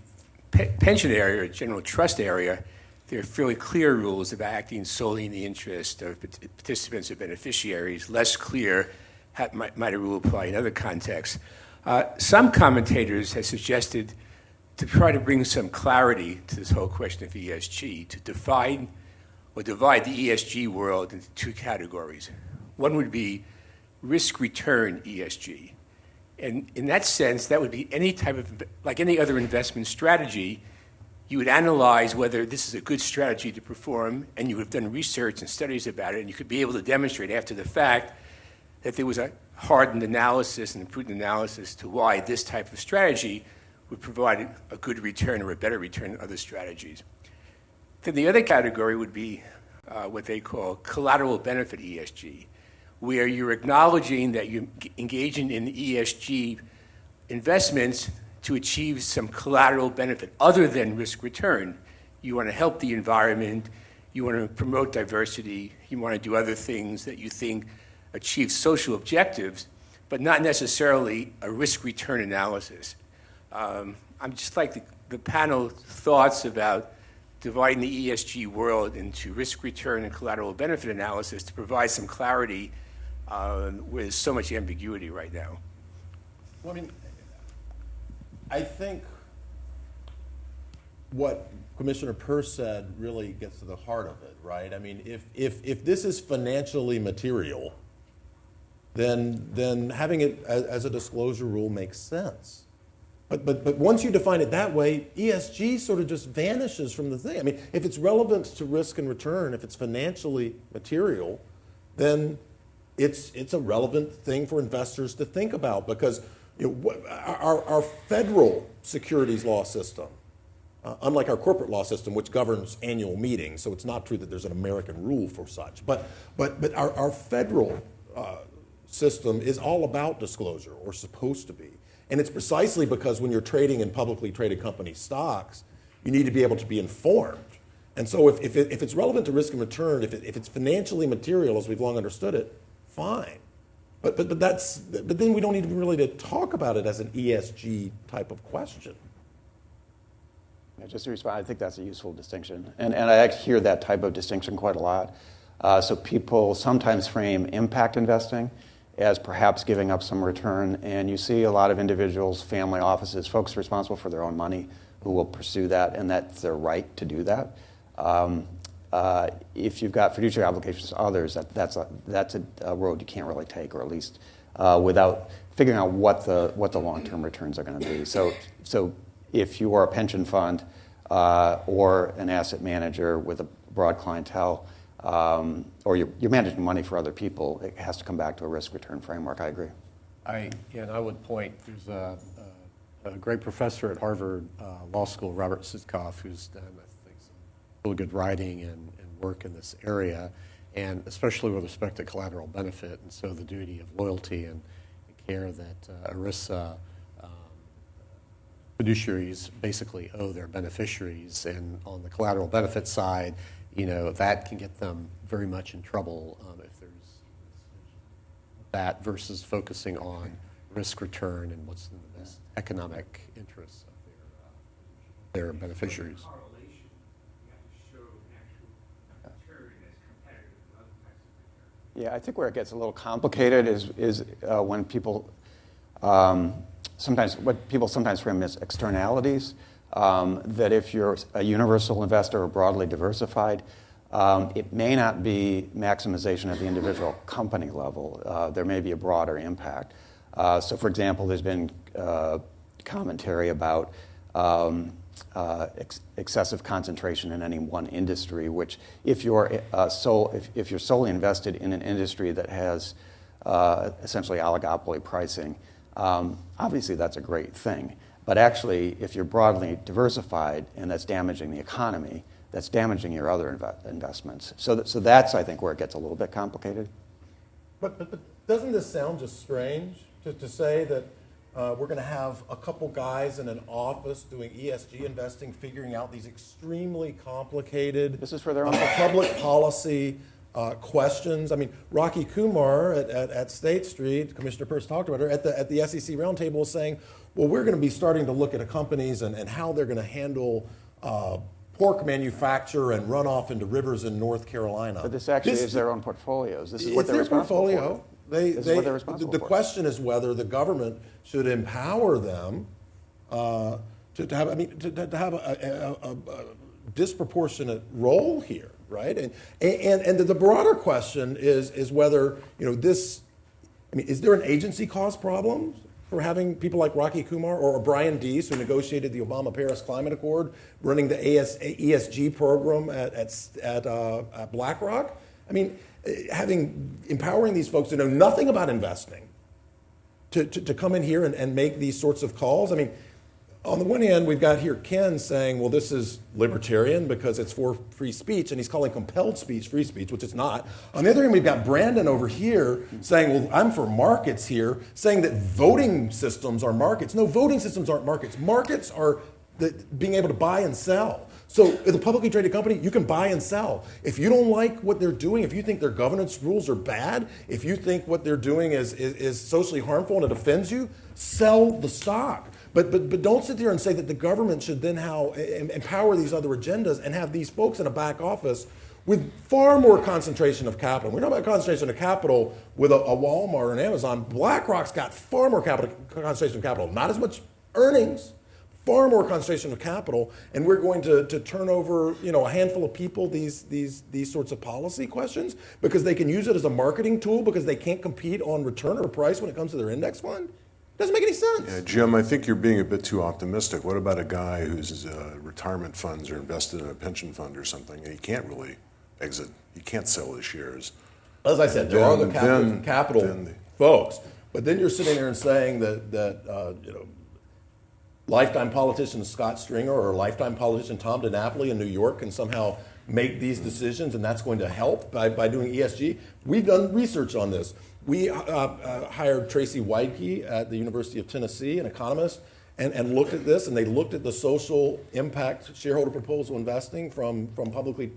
Speaker 7: pension area, or general trust area, there are fairly clear rules about acting solely in the interest of participants or beneficiaries. Less clear might a rule apply in other contexts. Some commentators have suggested to try to bring some clarity to this whole question of ESG, to divide the ESG world into two categories. One would be risk-return ESG. And in that sense, that would be any type of, like any other investment strategy, you would analyze whether this is a good strategy to perform, and you would have done research and studies about it, and you could be able to demonstrate after the fact that there was a hardened analysis and a prudent analysis to why this type of strategy would provide a good return or a better return than other strategies. Then the other category would be what they call collateral benefit ESG, where you're acknowledging that you're engaging in ESG investments to achieve some collateral benefit other than risk return. You want to help the environment, you want to promote diversity, you want to do other things that you think achieve social objectives, but not necessarily a risk-return analysis. I'm just like the panel thoughts about dividing the ESG world into risk-return and collateral benefit analysis to provide some clarity with so much ambiguity right now.
Speaker 5: Well, I mean, I think what Commissioner Peirce said really gets to the heart of it, right? I mean, if this is financially material, then having it as a disclosure rule makes sense. But once you define it that way, ESG sort of just vanishes from the thing. I mean, if it's relevant to risk and return, if it's financially material, then it's a relevant thing for investors to think about, because our federal securities law system, unlike our corporate law system, which governs annual meetings, so it's not true that there's an American rule for such, but our federal system is all about disclosure, or supposed to be. And it's precisely because when you're trading in publicly traded company stocks, you need to be able to be informed. And so if it's relevant to risk and return, if it's financially material, as we've long understood it, fine. But then we don't need really to talk about it as an ESG type of question.
Speaker 4: Yeah, just to respond, I think that's a useful distinction. And I actually hear that type of distinction quite a lot. So people sometimes frame impact investing as perhaps giving up some return. And you see a lot of individuals, family offices, folks responsible for their own money who will pursue that, and that's their right to do that. If you've got fiduciary obligations to others, that's a road you can't really take, or at least without figuring out what the long-term returns are going to be. So if you are a pension fund or an asset manager with a broad clientele, or you're managing money for other people, it has to come back to a risk-return framework. I agree.
Speaker 3: And I would point, there's a great professor at Harvard Law School, Robert Sitkoff, who's done, I think, some really good writing and work in this area, and especially with respect to collateral benefit, and so the duty of loyalty and care that ERISA fiduciaries basically owe their beneficiaries. And on the collateral benefit side, that can get them very much in trouble if there's that, versus focusing on risk return and what's in the best economic interests of their beneficiaries.
Speaker 4: Yeah, I think where it gets a little complicated is when people sometimes frame as externalities. That if you're a universal investor or broadly diversified, it may not be maximization at the individual company level. There may be a broader impact. So, for example, there's been commentary about excessive concentration in any one industry, which if you're solely invested in an industry that has essentially oligopoly pricing, obviously that's a great thing. But actually, if you're broadly diversified and that's damaging the economy, that's damaging your other investments. So that's, I think, where it gets a little bit complicated.
Speaker 5: But doesn't this sound just strange to say that we're going to have a couple guys in an office doing ESG investing, figuring out these extremely complicated
Speaker 4: This is for their own
Speaker 5: public policy questions? I mean, Rocky Kumar at State Street, Commissioner Peirce talked about her, at the SEC roundtable was saying, well, we're going to be starting to look at companies and how they're going to handle pork manufacture and runoff into rivers in North Carolina.
Speaker 4: But this actually is their own portfolios. This is what they're responsible for. This is what they're responsible
Speaker 5: the
Speaker 4: for.
Speaker 5: question is whether the government should empower them to have a disproportionate role here, right? And the broader question is whether this. I mean, is there an agency cost problem for having people like Rocky Kumar or Brian Deese, who negotiated the Obama-Paris Climate Accord, running the ESG program at BlackRock? I mean, empowering these folks to know nothing about investing, to come in here and make these sorts of calls. I mean, on the one hand, we've got here Ken saying, well, this is libertarian because it's for free speech, and he's calling compelled speech free speech, which it's not. On the other hand, we've got Brandon over here saying, well, I'm for markets here, saying that voting systems are markets. No, voting systems aren't markets. Markets are being able to buy and sell. So as a publicly traded company, you can buy and sell. If you don't like what they're doing, if you think their governance rules are bad, if you think what they're doing is socially harmful and it offends you, sell the stock. But don't sit there and say that the government should then empower these other agendas and have these folks in a back office with far more concentration of capital. We're talking about concentration of capital with a Walmart or an Amazon. BlackRock's got far more concentration of capital, not as much earnings, far more concentration of capital, and we're going to turn over a handful of people these sorts of policy questions because they can use it as a marketing tool because they can't compete on return or price when it comes to their index fund? Doesn't make any sense.
Speaker 1: Yeah, Jim, I think you're being a bit too optimistic. What about a guy whose retirement funds are invested in a pension fund or something, and he can't really exit? He can't sell his shares.
Speaker 5: As I said, there are the capital folks, but then you're sitting there and saying that lifetime politician Scott Stringer or lifetime politician Tom DiNapoli in New York can somehow make these decisions, and that's going to help by doing ESG. We've done research on this. We hired Tracy Weidke at the University of Tennessee, an economist, and looked at this, and they looked at the social impact shareholder proposal investing from publicly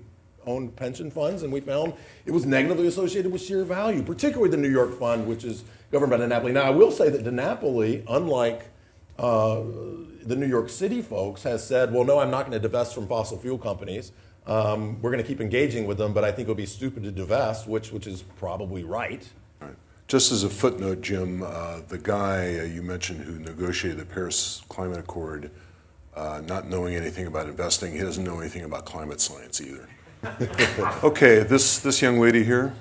Speaker 5: owned pension funds, and we found it was negatively associated with share value, particularly the New York fund, which is governed by DiNapoli. Now, I will say that DiNapoli, unlike the New York City folks, has said, well, no, I'm not going to divest from fossil fuel companies. We're going to keep engaging with them, but I think it would be stupid to divest, which is probably right.
Speaker 1: Just as a footnote, Jim, the guy you mentioned who negotiated the Paris Climate Accord, not knowing anything about investing, he doesn't know anything about climate science either. Okay, this young lady here.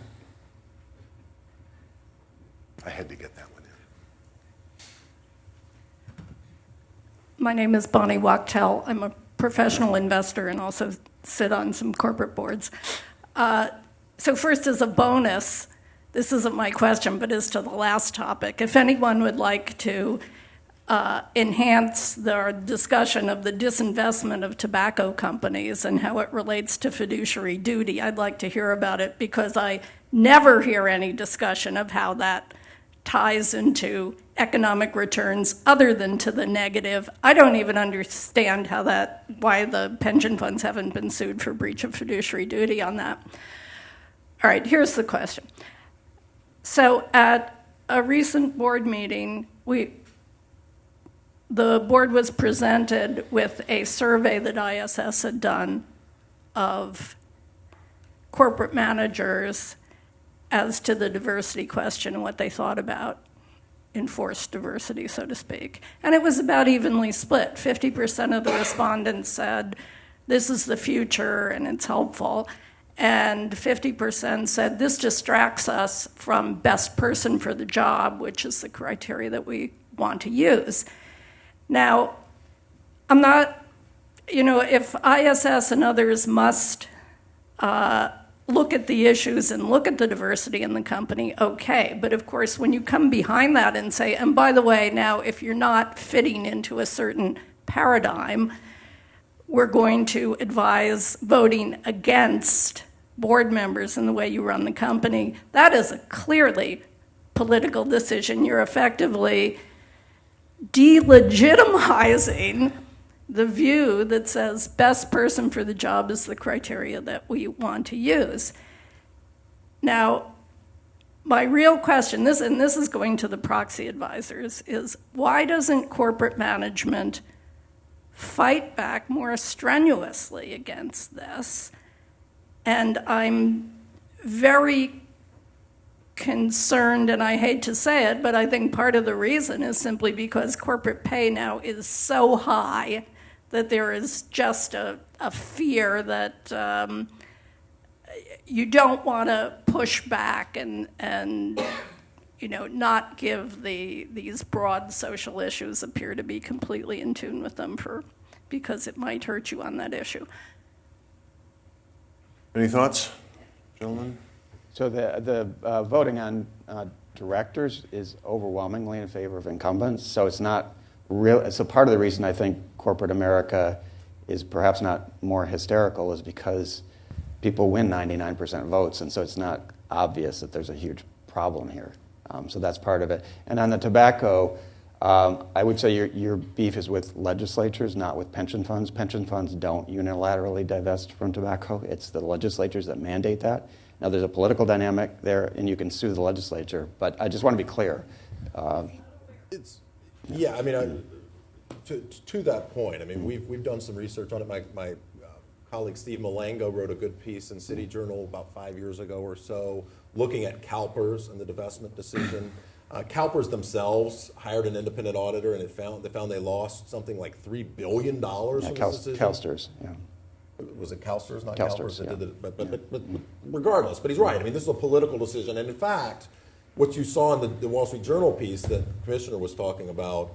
Speaker 1: I had to get that one in.
Speaker 8: My name is Bonnie Wachtel. I'm a professional investor and also sit on some corporate boards. So first, as a bonus, this isn't my question, but is to the last topic. If anyone would like to enhance their discussion of the disinvestment of tobacco companies and how it relates to fiduciary duty, I'd like to hear about it because I never hear any discussion of how that ties into economic returns other than to the negative. I don't even understand why the pension funds haven't been sued for breach of fiduciary duty on that. All right, here's the question. So at a recent board meeting, the board was presented with a survey that ISS had done of corporate managers as to the diversity question and what they thought about enforced diversity, so to speak. And it was about evenly split. 50% of the respondents said, this is the future and it's helpful. And 50% said, this distracts us from best person for the job, which is the criteria that we want to use. Now, I'm not, if ISS and others must look at the issues and look at the diversity in the company, okay. But of course, when you come behind that and say, and by the way, now, if you're not fitting into a certain paradigm, we're going to advise voting against board members in the way you run the company. That is a clearly political decision. You're effectively delegitimizing the view that says best person for the job is the criteria that we want to use. Now, my real question, this is going to the proxy advisors, is why doesn't corporate management fight back more strenuously against this? And I'm very concerned, and I hate to say it, but I think part of the reason is simply because corporate pay now is so high that there is just a fear that you don't want to push back and not give these broad social issues appear to be completely in tune with them because it might hurt you on that issue.
Speaker 1: Any thoughts, gentlemen?
Speaker 4: So the voting on directors is overwhelmingly in favor of incumbents. So it's not real. So part of the reason I think corporate America is perhaps not more hysterical is because people win 99% votes, and so it's not obvious that there's a huge problem here. So that's part of it. And on the tobacco, I would say your beef is with legislatures, not with pension funds. Pension funds don't unilaterally divest from tobacco. It's the legislatures that mandate that. Now, there's a political dynamic there, and you can sue the legislature. But I just want to be clear.
Speaker 5: Yeah, I mean, to that point, I mean, we've done some research on it. My colleague Steve Malango wrote a good piece in City Journal about 5 years ago or so, looking at CalPERS and the divestment decision. CalPERS themselves hired an independent auditor, and they found they lost something like $3 billion from this decision.
Speaker 4: CalSTRS, yeah.
Speaker 5: Was it CalSTRS, not
Speaker 4: CalSTRS,
Speaker 5: CalPERS?
Speaker 4: yeah.
Speaker 5: But regardless, but he's right. I mean, this is a political decision, and in fact, what you saw in the Wall Street Journal piece that the commissioner was talking about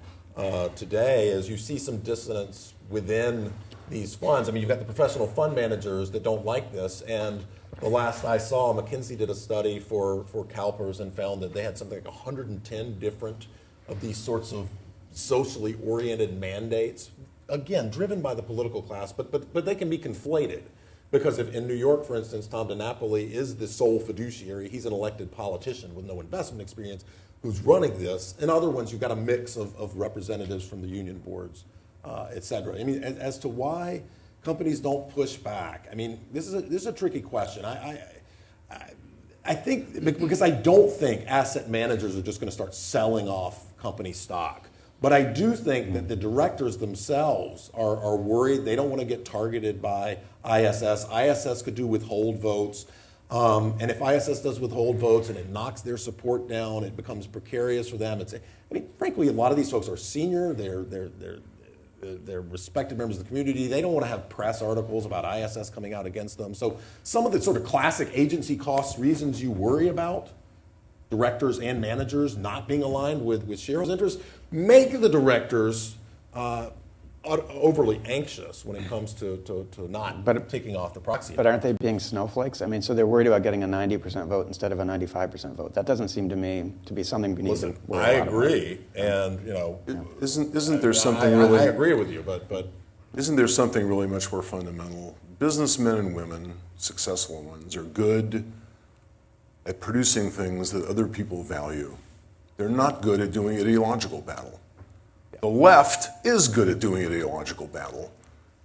Speaker 5: today is you see some dissonance within these funds. I mean, you've got the professional fund managers that don't like this, and the last I saw, McKinsey did a study for CalPERS and found that they had something like 110 different of these sorts of socially oriented mandates, again, driven by the political class, but they can be conflated. Because if in New York, for instance, Tom DiNapoli is the sole fiduciary, he's an elected politician with no investment experience who's running this. In other ones, you've got a mix of representatives from the union boards, et cetera. I mean, as to why companies don't push back, I mean, this is a tricky question. I think, because I don't think asset managers are just going to start selling off company stock. But I do think that the directors themselves are worried. They don't want to get targeted by ISS. ISS could do withhold votes. And if ISS does withhold votes and it knocks their support down, it becomes precarious for them. I mean, frankly, a lot of these folks are senior. They're respected members of the community. They don't want to have press articles about ISS coming out against them. So some of the sort of classic agency cost reasons you worry about, directors and managers not being aligned with shareholders' interests, make the directors overly anxious when it comes to not taking off the proxy.
Speaker 4: But aren't they being snowflakes? I mean, so they're worried about getting a 90% vote instead of a 95% vote. That doesn't seem to me to be something we need to worry
Speaker 5: I
Speaker 4: about.
Speaker 5: agree, and
Speaker 1: Isn't there something really?
Speaker 5: I agree with you, but
Speaker 1: Isn't there something really much more fundamental? Businessmen and women, successful ones, are good at producing things that other people value. They're not good at doing ideological battle. The left is good at doing ideological battle.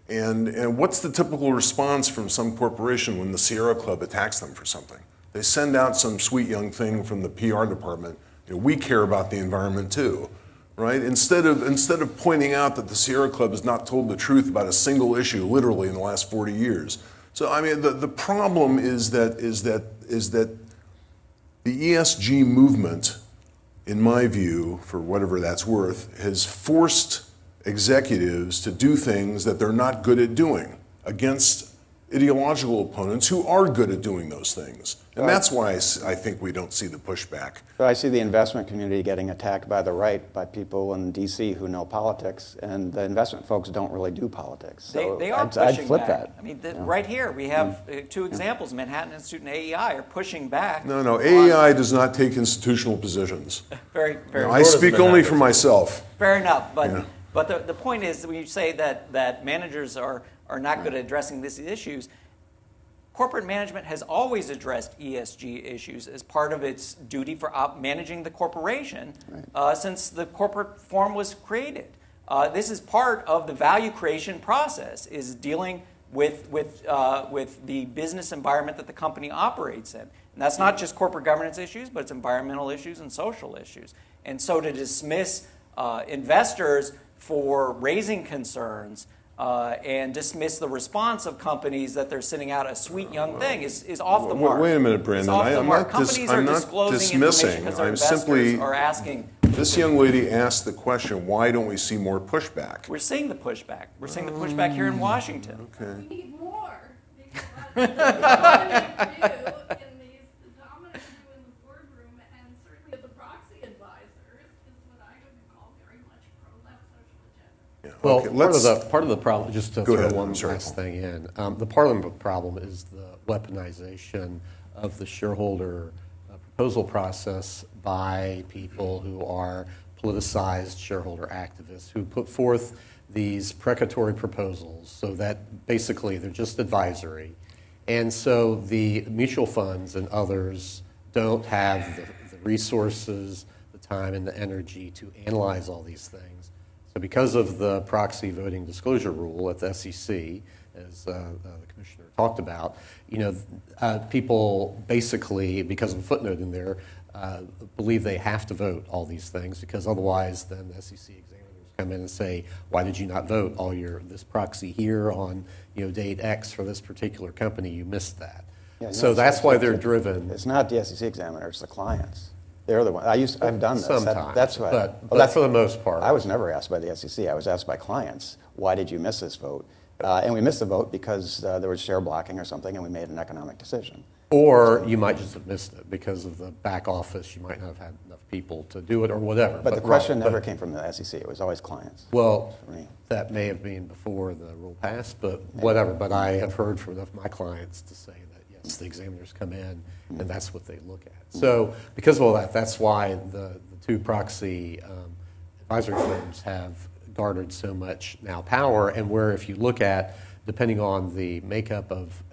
Speaker 1: And what's the typical response from some corporation when the Sierra Club attacks them for something? They send out some sweet young thing from the PR department. We care about the environment too, right? Instead of pointing out that the Sierra Club has not told the truth about a single issue literally in the last 40 years. So I mean, the problem is that the ESG movement, in my view, for whatever that's worth, has forced executives to do things that they're not good at doing against ideological opponents who are good at doing those things. And that's why I think we don't see the pushback.
Speaker 4: So I see the investment community getting attacked by the right, by people in D.C. who know politics, and the investment folks don't really do politics. So
Speaker 6: They are
Speaker 4: I'd
Speaker 6: pushing
Speaker 4: flip
Speaker 6: back.
Speaker 4: that.
Speaker 6: I mean, right here, we have two examples. Manhattan Institute and AEI are pushing back.
Speaker 1: No, AEI does not take institutional positions.
Speaker 6: Very, very.
Speaker 1: I speak only for myself.
Speaker 6: Fair enough, but the point is, when you say that managers are not good at addressing these issues, corporate management has always addressed ESG issues as part of its duty for managing the corporation since the corporate form was created. This is part of the value creation process, is dealing with the business environment that the company operates in. And that's not just corporate governance issues, but it's environmental issues and social issues. And so to dismiss investors for raising concerns and dismiss the response of companies that they're sending out a sweet young thing is off the mark.
Speaker 1: Wait a minute, Brandon.
Speaker 6: I'm not dismissing. I'm
Speaker 1: simply
Speaker 6: are asking.
Speaker 1: This young lady asked the question, why don't we see more pushback?
Speaker 6: We're seeing the pushback. We're seeing the pushback here in Washington.
Speaker 1: Okay.
Speaker 9: We need more, because that's the dominant view the dominant view in the boardroom, and certainly at the Proxy Advisors, is what I would call very much pro-left social agenda.
Speaker 1: Yeah,
Speaker 3: Well,
Speaker 1: okay,
Speaker 3: part of the problem, just to
Speaker 1: Go
Speaker 3: throw
Speaker 1: ahead,
Speaker 3: one
Speaker 1: I'm sorry.
Speaker 3: last thing in, the part of the problem is the weaponization of the shareholder proposal process by people who are politicized shareholder activists who put forth these precatory proposals so that basically they're just advisory. And so the mutual funds and others don't have the resources, the time and the energy to analyze all these things. So because of the proxy voting disclosure rule at the SEC, as the commissioner talked about, people basically, because of a footnote in there, believe they have to vote all these things, because otherwise then the SEC examiners come in and say, why did you not vote all this proxy here on date X for this particular company? You missed that.
Speaker 4: Yeah,
Speaker 3: so that's why they're driven.
Speaker 4: It's not the SEC examiner, it's the clients. They're the one. I've done this.
Speaker 3: Sometimes,
Speaker 4: that's why.
Speaker 3: but for the most part.
Speaker 4: I was never asked by the SEC. I was asked by clients, why did you miss this vote? And we missed the vote because there was share blocking or something, and we made an economic decision.
Speaker 3: Or you might just have missed it because of the back office. You might not have had enough people to do it or whatever.
Speaker 4: But the question never came from the SEC. It was always clients.
Speaker 3: Well,
Speaker 4: for me.
Speaker 3: that may have been before the rule passed, but whatever. But I have heard from enough of my clients to say that, yes, the examiners come in, and that's what they look at. So because of all that, that's why the two proxy advisory firms have garnered so much now power, and where if you look at, depending on the makeup of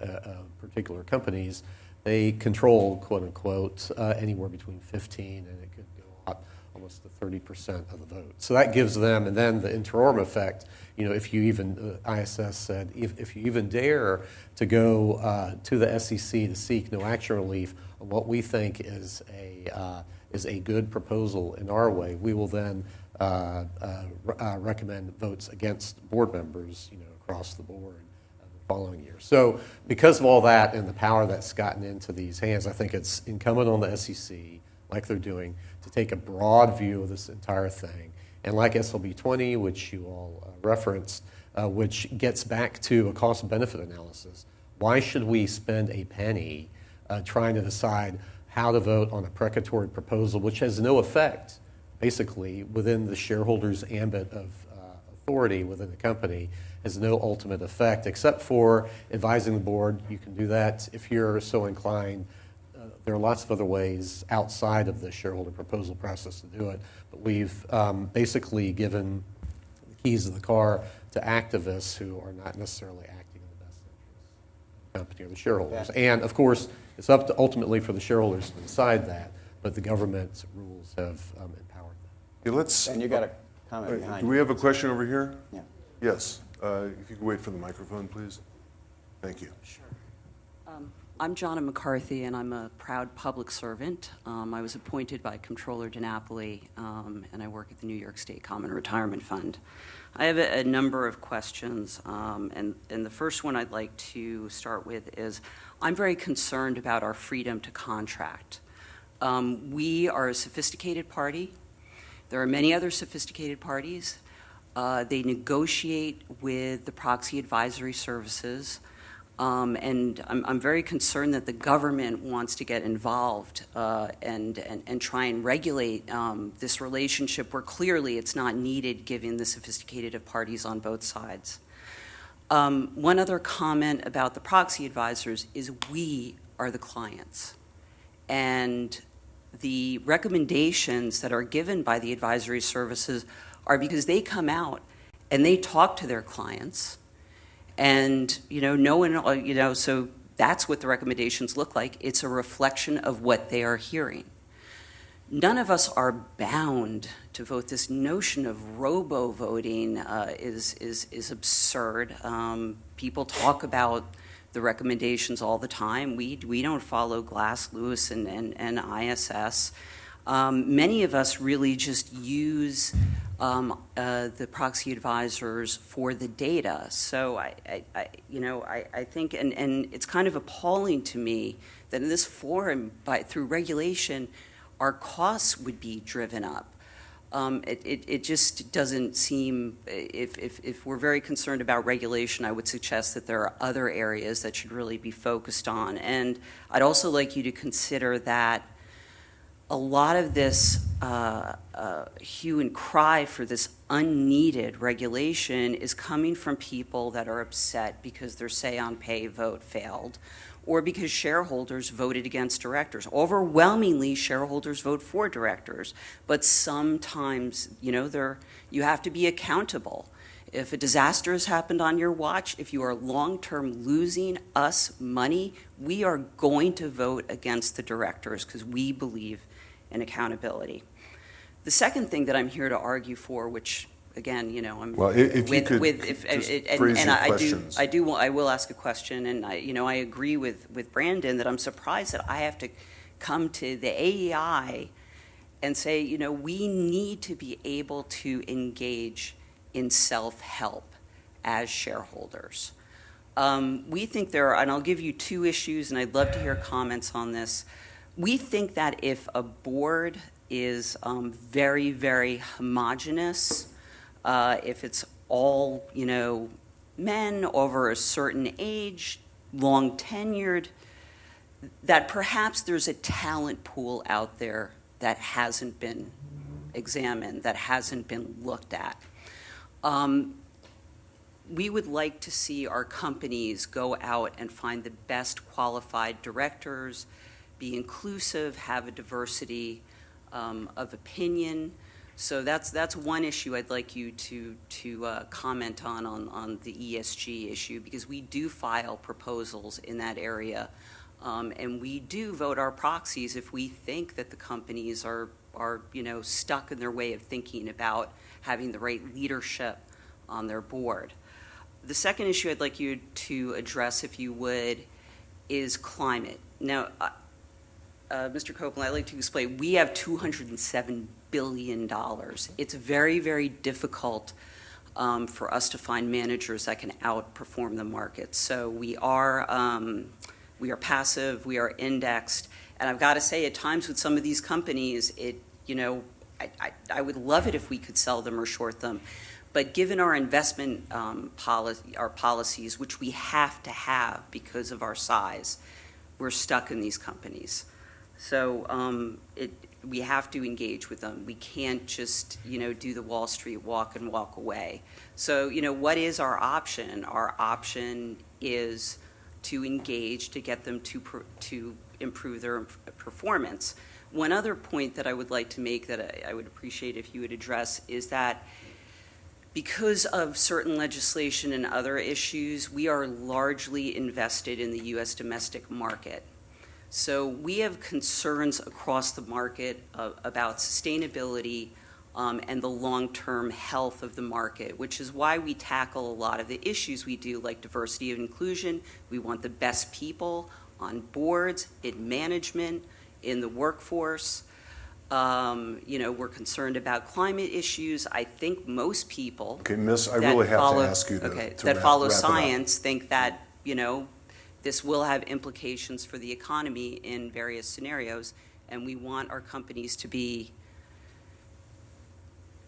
Speaker 3: particular companies, they control, quote unquote, anywhere between 15 and it could go up almost to 30% of the vote. So that gives them, and then the interim effect, if you even, ISS said, if you even dare to go to the SEC to seek no action relief on what we think is a good proposal in our way, we will then recommend votes against board members, across the board the following year. So because of all that and the power that's gotten into these hands, I think it's incumbent on the SEC, like they're doing, to take a broad view of this entire thing. And like SLB 20, which you all referenced, which gets back to a cost-benefit analysis. Why should we spend a penny trying to decide how to vote on a precatory proposal, which has no effect, basically, within the shareholders' ambit of authority within the company, has no ultimate effect, except for advising the board. You can do that if you're so inclined. There are lots of other ways outside of the shareholder proposal process to do it, but we've basically given the keys of the car to activists who are not necessarily acting in the best interest of the company or the shareholders.
Speaker 4: Yeah.
Speaker 3: And of course, it's up to ultimately for the shareholders to decide that, but the government's rules have empowered them.
Speaker 1: Yeah,
Speaker 4: And you got a comment behind
Speaker 1: do we have a question over here?
Speaker 4: Yeah.
Speaker 1: Yes. If you could wait for the microphone, please. Thank you.
Speaker 10: I'm Jonna McCarthy, and I'm a proud public servant. I was appointed by Comptroller DiNapoli, and I work at the New York State Common Retirement Fund. I have a number of questions, and the first one I'd like to start with is I'm very concerned about our freedom to contract. We are a sophisticated party. There are many other sophisticated parties. They negotiate with the proxy advisory services. And I'm very concerned that the government wants to get involved and try and regulate this relationship where clearly it's not needed given the sophisticated of parties on both sides. One other comment about the proxy advisors is we are the clients. And the recommendations that are given by the advisory services are because they come out and they talk to their clients. And, no one, so that's what the recommendations look like. It's a reflection of what they are hearing. None of us are bound to vote. This notion of robo-voting is absurd. People talk about the recommendations all the time. We don't follow Glass, Lewis, and ISS. Many of us really just use the proxy advisors for the data. So I think, and it's kind of appalling to me that in this forum, through regulation, our costs would be driven up. It just doesn't seem, if we're very concerned about regulation, I would suggest that there are other areas that should really be focused on. And I'd also like you to consider that a lot of this hue and cry for this unneeded regulation is coming from people that are upset because their say-on-pay vote failed, or because shareholders voted against directors. Overwhelmingly, shareholders vote for directors, but sometimes, you have to be accountable. If a disaster has happened on your watch, if you are long-term losing us money, we are going to vote against the directors because we believe in accountability. The second thing that I'm here to argue for, which again, I'm
Speaker 1: Well, if you could phrase your questions.
Speaker 10: I will ask a question, and I agree with Brandon that I'm surprised that I have to come to the AEI and say, we need to be able to engage in self-help as shareholders. We think there are, and I'll give you two issues, and I'd love to hear comments on this. We think that if a board is very, very homogenous, if it's all, men over a certain age, long tenured, that perhaps there's a talent pool out there that hasn't been examined, that hasn't been looked at. We would like to see our companies go out and find the best qualified directors, be inclusive, have a diversity of opinion. So that's one issue I'd like you to comment on the ESG issue, because we do file proposals in that area, and we do vote our proxies if we think that the companies are stuck in their way of thinking about having the right leadership on their board. The second issue I'd like you to address, if you would, is climate. Now, Mr. Copeland, I'd like to explain, we have $207 billion. It's very, very difficult for us to find managers that can outperform the market. So we are passive, we are indexed, and I've got to say, at times with some of these companies, I would love it if we could sell them or short them. But given our investment policies, which we have to have because of our size, we're stuck in these companies. So we have to engage with them. We can't just, do the Wall Street walk and walk away. So, what is our option? Our option is to engage, to get them to improve their performance. One other point that I would like to make that I would appreciate if you would address is that because of certain legislation and other issues, we are largely invested in the U.S. domestic market. So we have concerns across the market about sustainability and the long-term health of the market, which is why we tackle a lot of the issues we do, like diversity and inclusion. We want the best people on boards, in management, in the workforce. We're concerned about climate issues. I think most people
Speaker 1: Okay, Miss, I really have to ask you to
Speaker 10: follow
Speaker 1: wrap it up.
Speaker 10: science think that, this will have implications for the economy in various scenarios, and we want our companies to be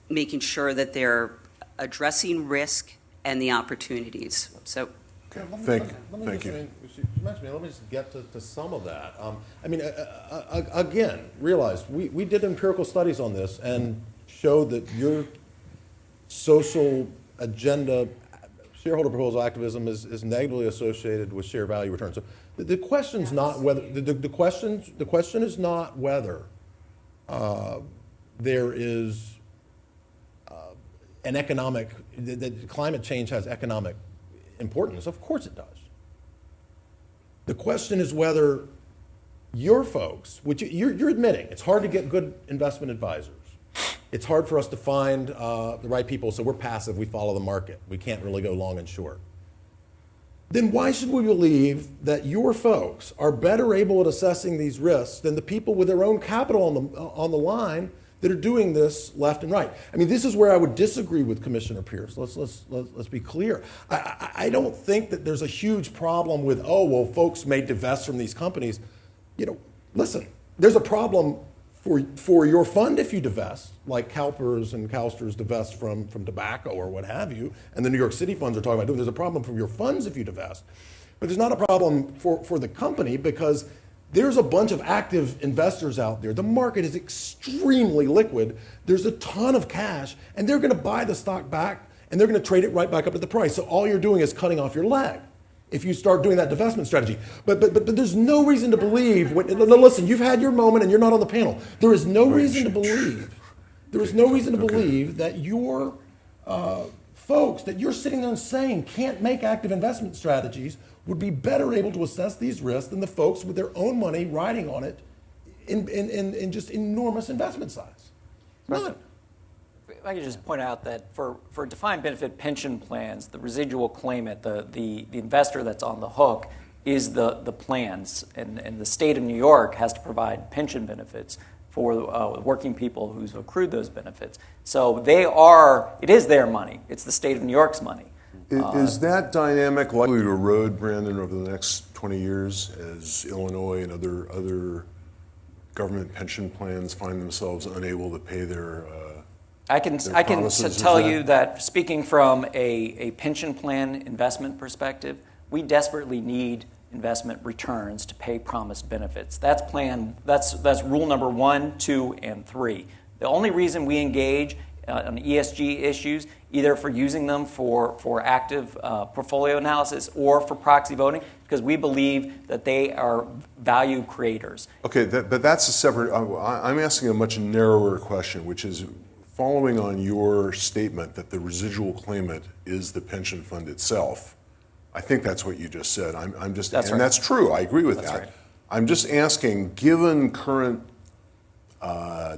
Speaker 10: making sure that they're addressing risk and the opportunities. So,
Speaker 1: Thank you.
Speaker 5: Let me just get to some of that. Again, realize we did empirical studies on this and showed that your social agenda, shareholder proposal activism is negatively associated with share value return. So the question's not whether the question is not whether there is an economic that climate change has economic importance. Of course it does. The question is whether your folks, which you're admitting, it's hard to get good investment advisors. It's hard for us to find the right people, so we're passive, we follow the market. We can't really go long and short. Then why should we believe that your folks are better able at assessing these risks than the people with their own capital on the line that are doing this left and right? I mean, this is where I would disagree with Commissioner Pierce. Let's be clear. I don't think that there's a huge problem with, folks may divest from these companies. Listen, there's a problem for your fund if you divest, like CalPERS and CalSTRS divest from tobacco or what have you, and the New York City funds are talking about doing. There's a problem for your funds if you divest. But there's not a problem for the company, because there's a bunch of active investors out there. The market is extremely liquid. There's a ton of cash, and they're going to buy the stock back, and they're going to trade it right back up at the price. So all you're doing is cutting off your leg if you start doing that divestment strategy. But there's no reason to believe, listen, you've had your moment and you're not on the panel. There is no reason to believe, that your folks that you're sitting there and saying can't make active investment strategies would be better able to assess these risks than the folks with their own money riding on it in just enormous investment size.
Speaker 6: If I could just point out that for defined benefit pension plans, the residual claimant, the investor that's on the hook, is the plans. And the state of New York has to provide pension benefits for working people who've accrued those benefits. So it is their money. It's the state of New York's money.
Speaker 1: Is that dynamic likely to erode, Brandon, over the next 20 years as Illinois and other government pension plans find themselves unable to pay their
Speaker 6: I can
Speaker 1: promises?
Speaker 6: tell you that speaking from a pension plan investment perspective, we desperately need investment returns to pay promised benefits. That's rule number 1, 2, and 3. The only reason we engage on ESG issues, either for using them for active portfolio analysis or for proxy voting, because we believe that they are value creators.
Speaker 1: Okay, but that's a separate. I'm asking a much narrower question, which is following on your statement that the residual claimant is the pension fund itself. I think that's what you just said. That's true. I agree with that.
Speaker 6: Right.
Speaker 1: I'm just asking, given current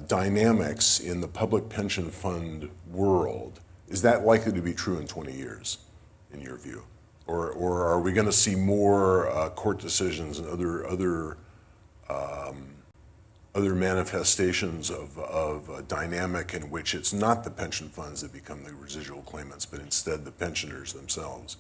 Speaker 1: dynamics in the public pension fund world, is that likely to be true in 20 years, in your view? Or are we going to see more court decisions and other manifestations of a dynamic in which it's not the pension funds that become the residual claimants, but instead the pensioners themselves?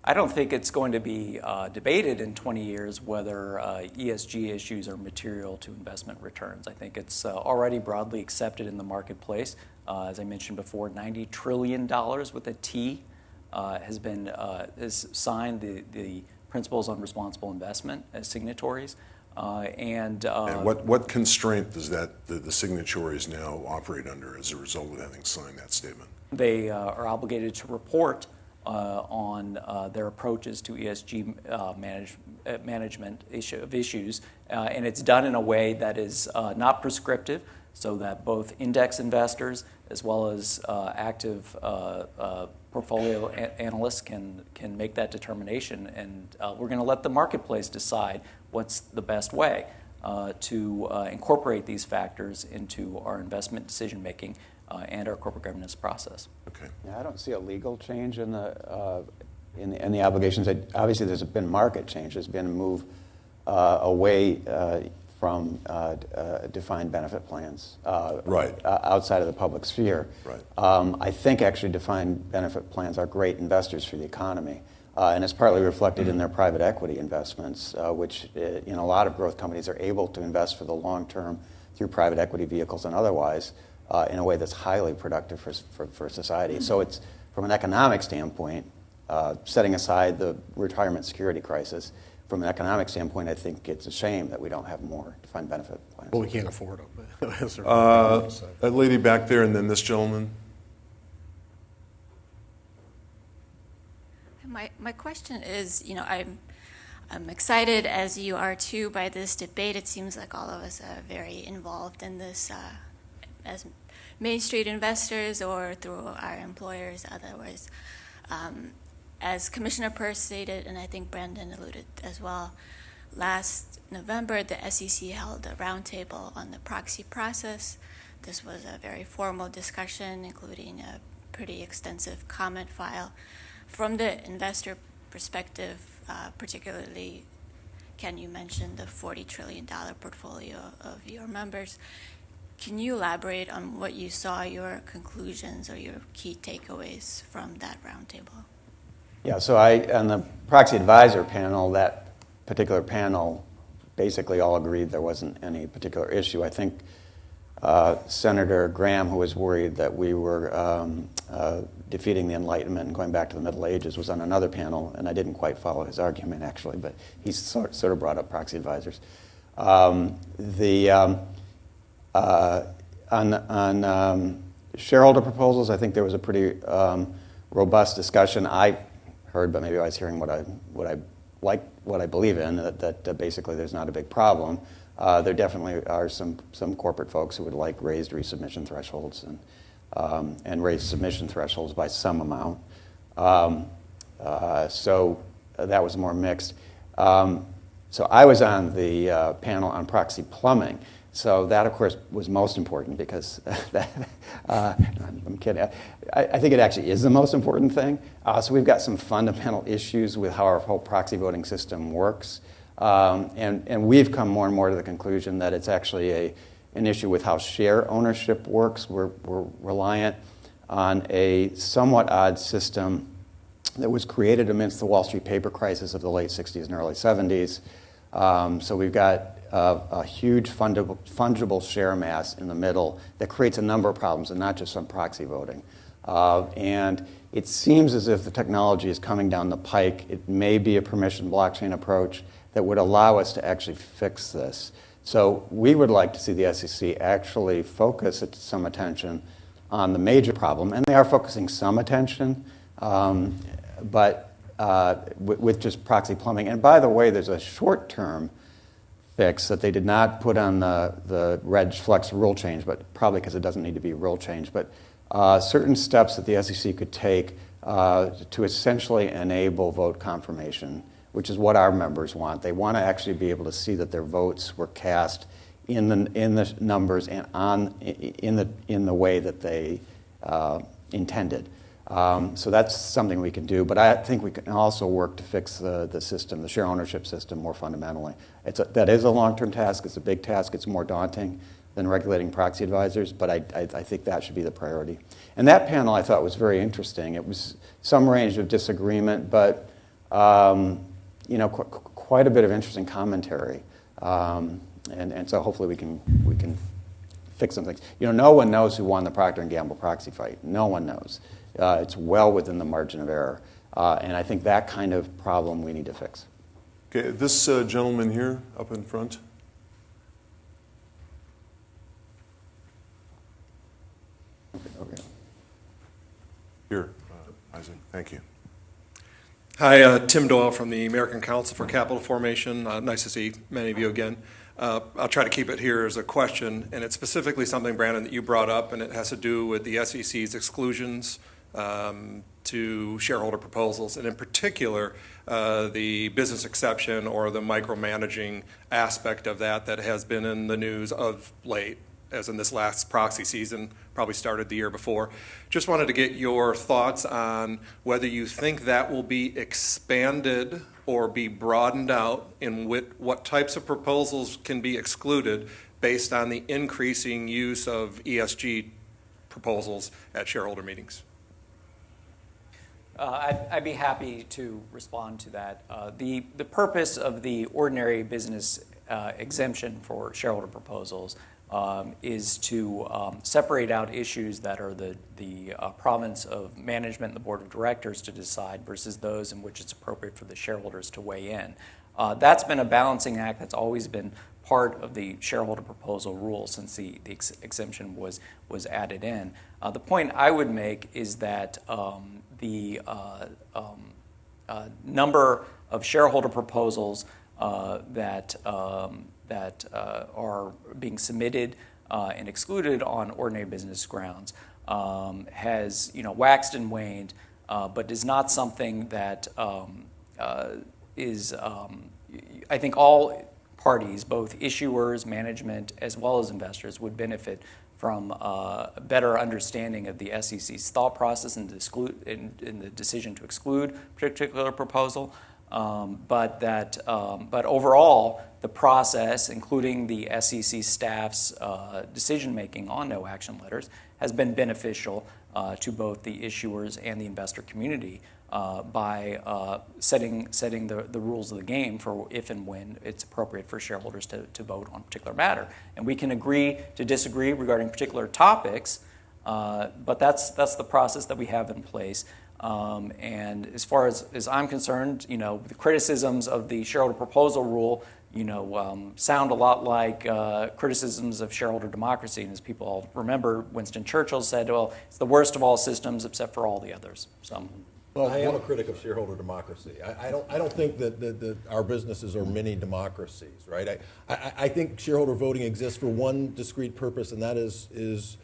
Speaker 6: I don't think it's going to be debated in 20 years whether ESG issues are material to investment returns. I think it's already broadly accepted in the marketplace. As I mentioned before, $90 trillion with a T has signed the Principles on Responsible Investment as signatories. And
Speaker 1: what constraint does the signatories now operate under as a result of having signed that statement?
Speaker 6: They are obligated to report on their approaches to ESG management of issues, and it's done in a way that is not prescriptive, so that both index investors as well as active portfolio analysts can make that determination, and we're going to let the marketplace decide what's the best way to incorporate these factors into our investment decision making and our corporate governance process.
Speaker 1: Okay.
Speaker 4: Yeah, I don't see a legal change in the obligations. Obviously, there's been market change. There's been a move away from defined benefit plans
Speaker 1: Right.
Speaker 4: Outside of the public sphere.
Speaker 1: Right.
Speaker 4: I think actually defined benefit plans are great investors for the economy. And it's partly reflected in their private equity investments, which in a lot of growth companies are able to invest for the long term through private equity vehicles and otherwise in a way that's highly productive for society. So it's, from an economic standpoint, setting aside the retirement security crisis, from an economic standpoint, I think it's a shame that we don't have more defined benefit plans.
Speaker 3: Well, we can't afford them.
Speaker 1: That lady back there, and then this gentleman.
Speaker 11: My question is, I'm excited, as you are too, by this debate. It seems like all of us are very involved in this as Main Street investors or through our employers otherwise. As Commissioner Birch stated, and I think Brandon alluded as well, last November the SEC held a roundtable on the proxy process. This was a very formal discussion, including a pretty extensive comment file. From the investor perspective, particularly, Ken, you mentioned the $40 trillion portfolio of your members. Can you elaborate on what you saw, your conclusions or your key takeaways from that roundtable?
Speaker 4: Yeah, so on the Proxy Advisor panel, that particular panel basically all agreed there wasn't any particular issue. I think Senator Graham, who was worried that we were defeating the Enlightenment and going back to the Middle Ages, was on another panel, and I didn't quite follow his argument, actually, but he sort of brought up Proxy Advisors. On shareholder proposals, I think there was a pretty robust discussion. I heard, but maybe I was hearing what I believe in, that basically there's not a big problem. There definitely are some corporate folks who would like raised resubmission thresholds and raised submission thresholds by some amount. So that was more mixed. So I was on the panel on proxy plumbing. So that, of course, was most important because I'm kidding. I think it actually is the most important thing. So we've got some fundamental issues with how our whole proxy voting system works. And we've come more and more to the conclusion that it's actually an issue with how share ownership works. We're reliant on a somewhat odd system that was created amidst the Wall Street paper crisis of the late 60s and early 70s. So we've got a huge fungible share mass in the middle that creates a number of problems, and not just on proxy voting. And it seems as if the technology is coming down the pike. It may be a permission blockchain approach that would allow us to actually fix this. So we would like to see the SEC actually focus some attention on the major problem, and they are focusing some attention, but with just proxy plumbing. And by the way, there's a short-term fix that they did not put on the Reg Flex rule change, but probably because it doesn't need to be rule change, but certain steps that the SEC could take to essentially enable vote confirmation, which is what our members want. They want to actually be able to see that their votes were cast in the numbers and in the way that they intended. So that's something we can do, but I think we can also work to fix the system, the share ownership system, more fundamentally. That is a long-term task. It's a big task. It's more daunting than regulating proxy advisors, but I think that should be the priority. And that panel I thought was very interesting. It was some range of disagreement, but quite a bit of interesting commentary. And so hopefully we can fix some things. No one knows who won the Procter & Gamble proxy fight. No one knows. It's well within the margin of error. And I think that kind of problem we need to fix.
Speaker 1: Okay, this gentleman here up in front.
Speaker 4: Okay.
Speaker 1: Here, Isaac, thank you.
Speaker 12: Hi, Tim Doyle from the American Council for Capital Formation. Nice to see many of you again. I'll try to keep it here as a question, and it's specifically something, Brandon, that you brought up, and it has to do with the SEC's exclusions to shareholder proposals, and in particular, the business exception or the micromanaging aspect of that has been in the news of late, as in this last proxy season, probably started the year before. Just wanted to get your thoughts on whether you think that will be expanded or be broadened out in what types of proposals can be excluded based on the increasing use of ESG proposals at shareholder meetings.
Speaker 6: I'd be happy to respond to that. The purpose of the ordinary business exemption for shareholder proposals is to separate out issues that are the province of management and the board of directors to decide versus those in which it's appropriate for the shareholders to weigh in. That's been a balancing act that's always been part of the shareholder proposal rule since the exemption was added in. The point I would make is that the number of shareholder proposals that are being submitted and excluded on ordinary business grounds has waxed and waned, but is not something that is, I think all parties, both issuers, management, as well as investors, would benefit from a better understanding of the SEC's thought process in the decision to exclude a particular proposal. But overall, the process, including the SEC staff's decision-making on no action letters, has been beneficial to both the issuers and the investor community by setting the rules of the game for if and when it's appropriate for shareholders to vote on a particular matter. And we can agree to disagree regarding particular topics, but that's the process that we have in place. And as far as I'm concerned, the criticisms of the shareholder proposal rule, sound a lot like criticisms of shareholder democracy. And as people all remember, Winston Churchill said, well, it's the worst of all systems except for all the others. So.
Speaker 5: Well, I am a critic of shareholder democracy. I don't think that our businesses are mini democracies, right? I think shareholder voting exists for one discrete purpose, and that is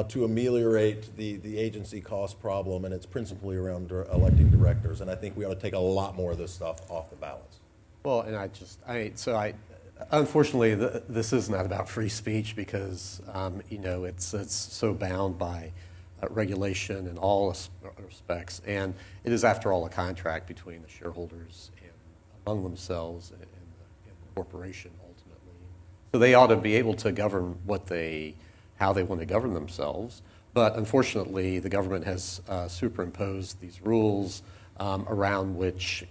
Speaker 5: to ameliorate the agency cost problem, and it's principally around electing directors. And I think we ought to take a lot more of this stuff off the ballots.
Speaker 3: Well, and Unfortunately, this is not about free speech because, it's so bound by regulation in all respects. And it is, after all, a contract between the shareholders and among themselves and the corporation, ultimately. So they ought to be able to govern how they want to govern themselves. But unfortunately, the government has superimposed these rules around which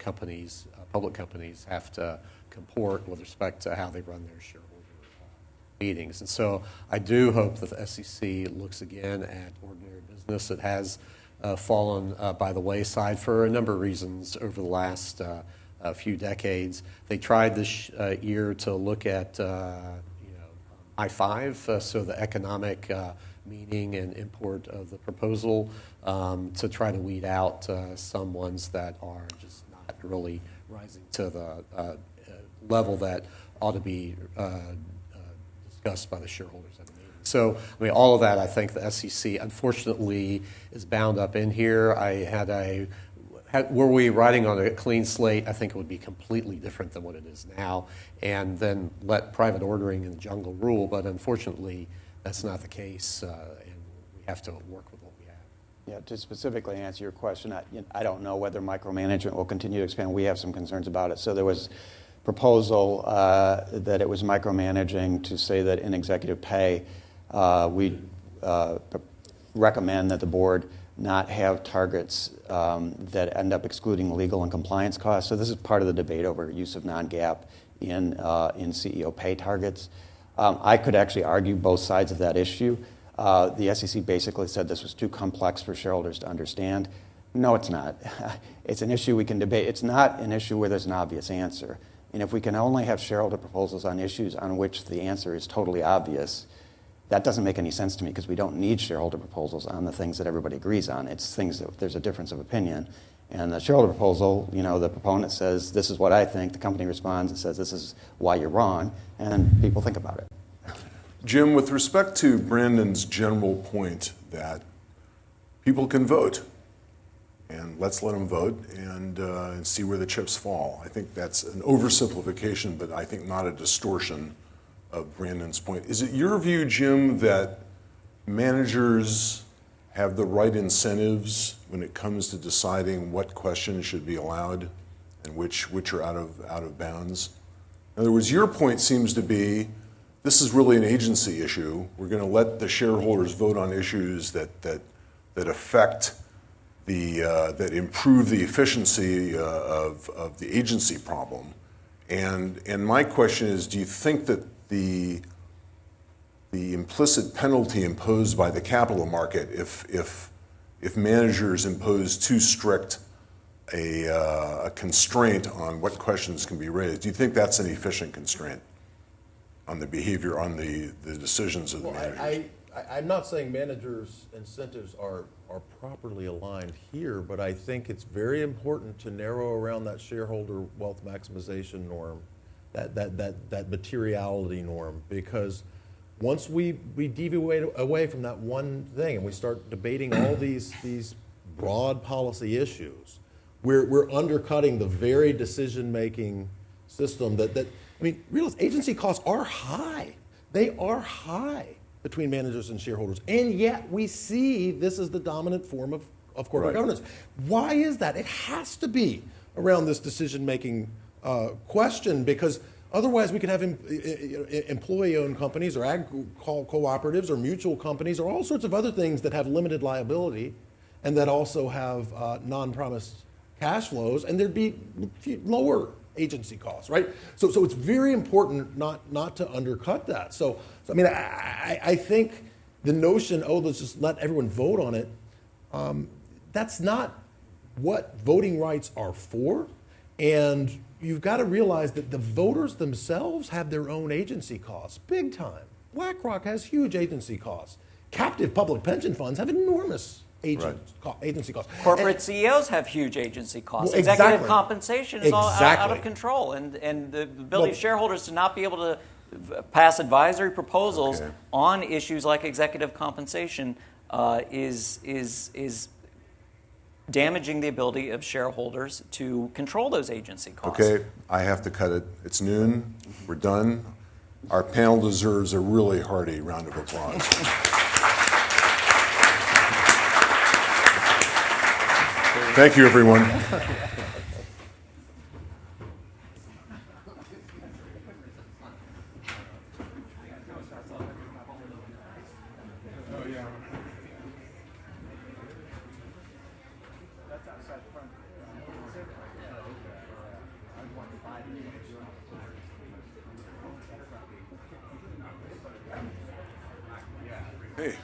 Speaker 3: public companies have to comport with respect to how they run their shareholder meetings. And so I do hope that the SEC looks again at ordinary business. It has fallen by the wayside for a number of reasons over the last few decades. They tried this year to look at I-5, so the economic meaning and import of the proposal, to try to weed out some ones that are just not really rising to the level that ought to be discussed by the shareholders at the meeting. So, all of that, I think the SEC, unfortunately, is bound up in here. Were we riding on a clean slate, I think it would be completely different than what it is now, and then let private ordering in the jungle rule. But unfortunately, that's not the case, and we have to work with what we have.
Speaker 4: Yeah, to specifically answer your question, I don't know whether micromanagement will continue to expand. We have some concerns about it. So there was proposal that it was micromanaging to say that in executive pay, we recommend that the board not have targets that end up excluding legal and compliance costs. So this is part of the debate over use of non-GAAP in CEO pay targets. I could actually argue both sides of that issue. The SEC basically said this was too complex for shareholders to understand. No, it's not. It's an issue we can debate. It's not an issue where there's an obvious answer. And if we can only have shareholder proposals on issues on which the answer is totally obvious, that doesn't make any sense to me because we don't need shareholder proposals on the things that everybody agrees on. It's things that there's a difference of opinion. And the shareholder proposal, the proponent says, this is what I think. The company responds and says, this is why you're wrong. And people think about it.
Speaker 1: Jim, with respect to Brandon's general point that people can vote, and let's let them vote and see where the chips fall. I think that's an oversimplification, but I think not a distortion of Brandon's point. Is it your view, Jim, that managers have the right incentives when it comes to deciding what questions should be allowed and which are out of bounds? In other words, your point seems to be this is really an agency issue. We're going to let the shareholders vote on issues that affect that improve the efficiency of the agency problem. And my question is, do you think that the implicit penalty imposed by the capital market if managers impose too strict a constraint on what questions can be raised, do you think that's an efficient constraint on the behavior, on the decisions of the managers?
Speaker 5: I'm not saying managers' incentives are properly aligned here, but I think it's very important to narrow around that shareholder wealth maximization norm, that materiality norm, because once we deviate away from that one thing and we start debating all these broad policy issues, we're undercutting the very decision-making system real agency costs are high. They are high between managers and shareholders, and yet we see this is the dominant form of corporate governance. Why is that? It has to be around this decision-making question, because otherwise we could have employee-owned companies or ag cooperatives or mutual companies or all sorts of other things that have limited liability and that also have non-promised cash flows, and there'd be lower agency costs, right? So it's very important not to undercut that. So I think the notion, let's just let everyone vote on it, that's not what voting rights are for. And you've got to realize that the voters themselves have their own agency costs, big time. BlackRock has huge agency costs. Captive public pension funds have enormous agency costs.
Speaker 6: Corporate CEOs have huge agency costs.
Speaker 5: Well,
Speaker 6: Executive
Speaker 5: exactly.
Speaker 6: compensation is all out of control. And the ability of shareholders to not be able to pass advisory proposals on issues like executive compensation is damaging the ability of shareholders to control those agency costs.
Speaker 1: Okay, I have to cut it. It's noon. We're done. Our panel deserves a really hearty round of applause. Thank you, everyone. Hey.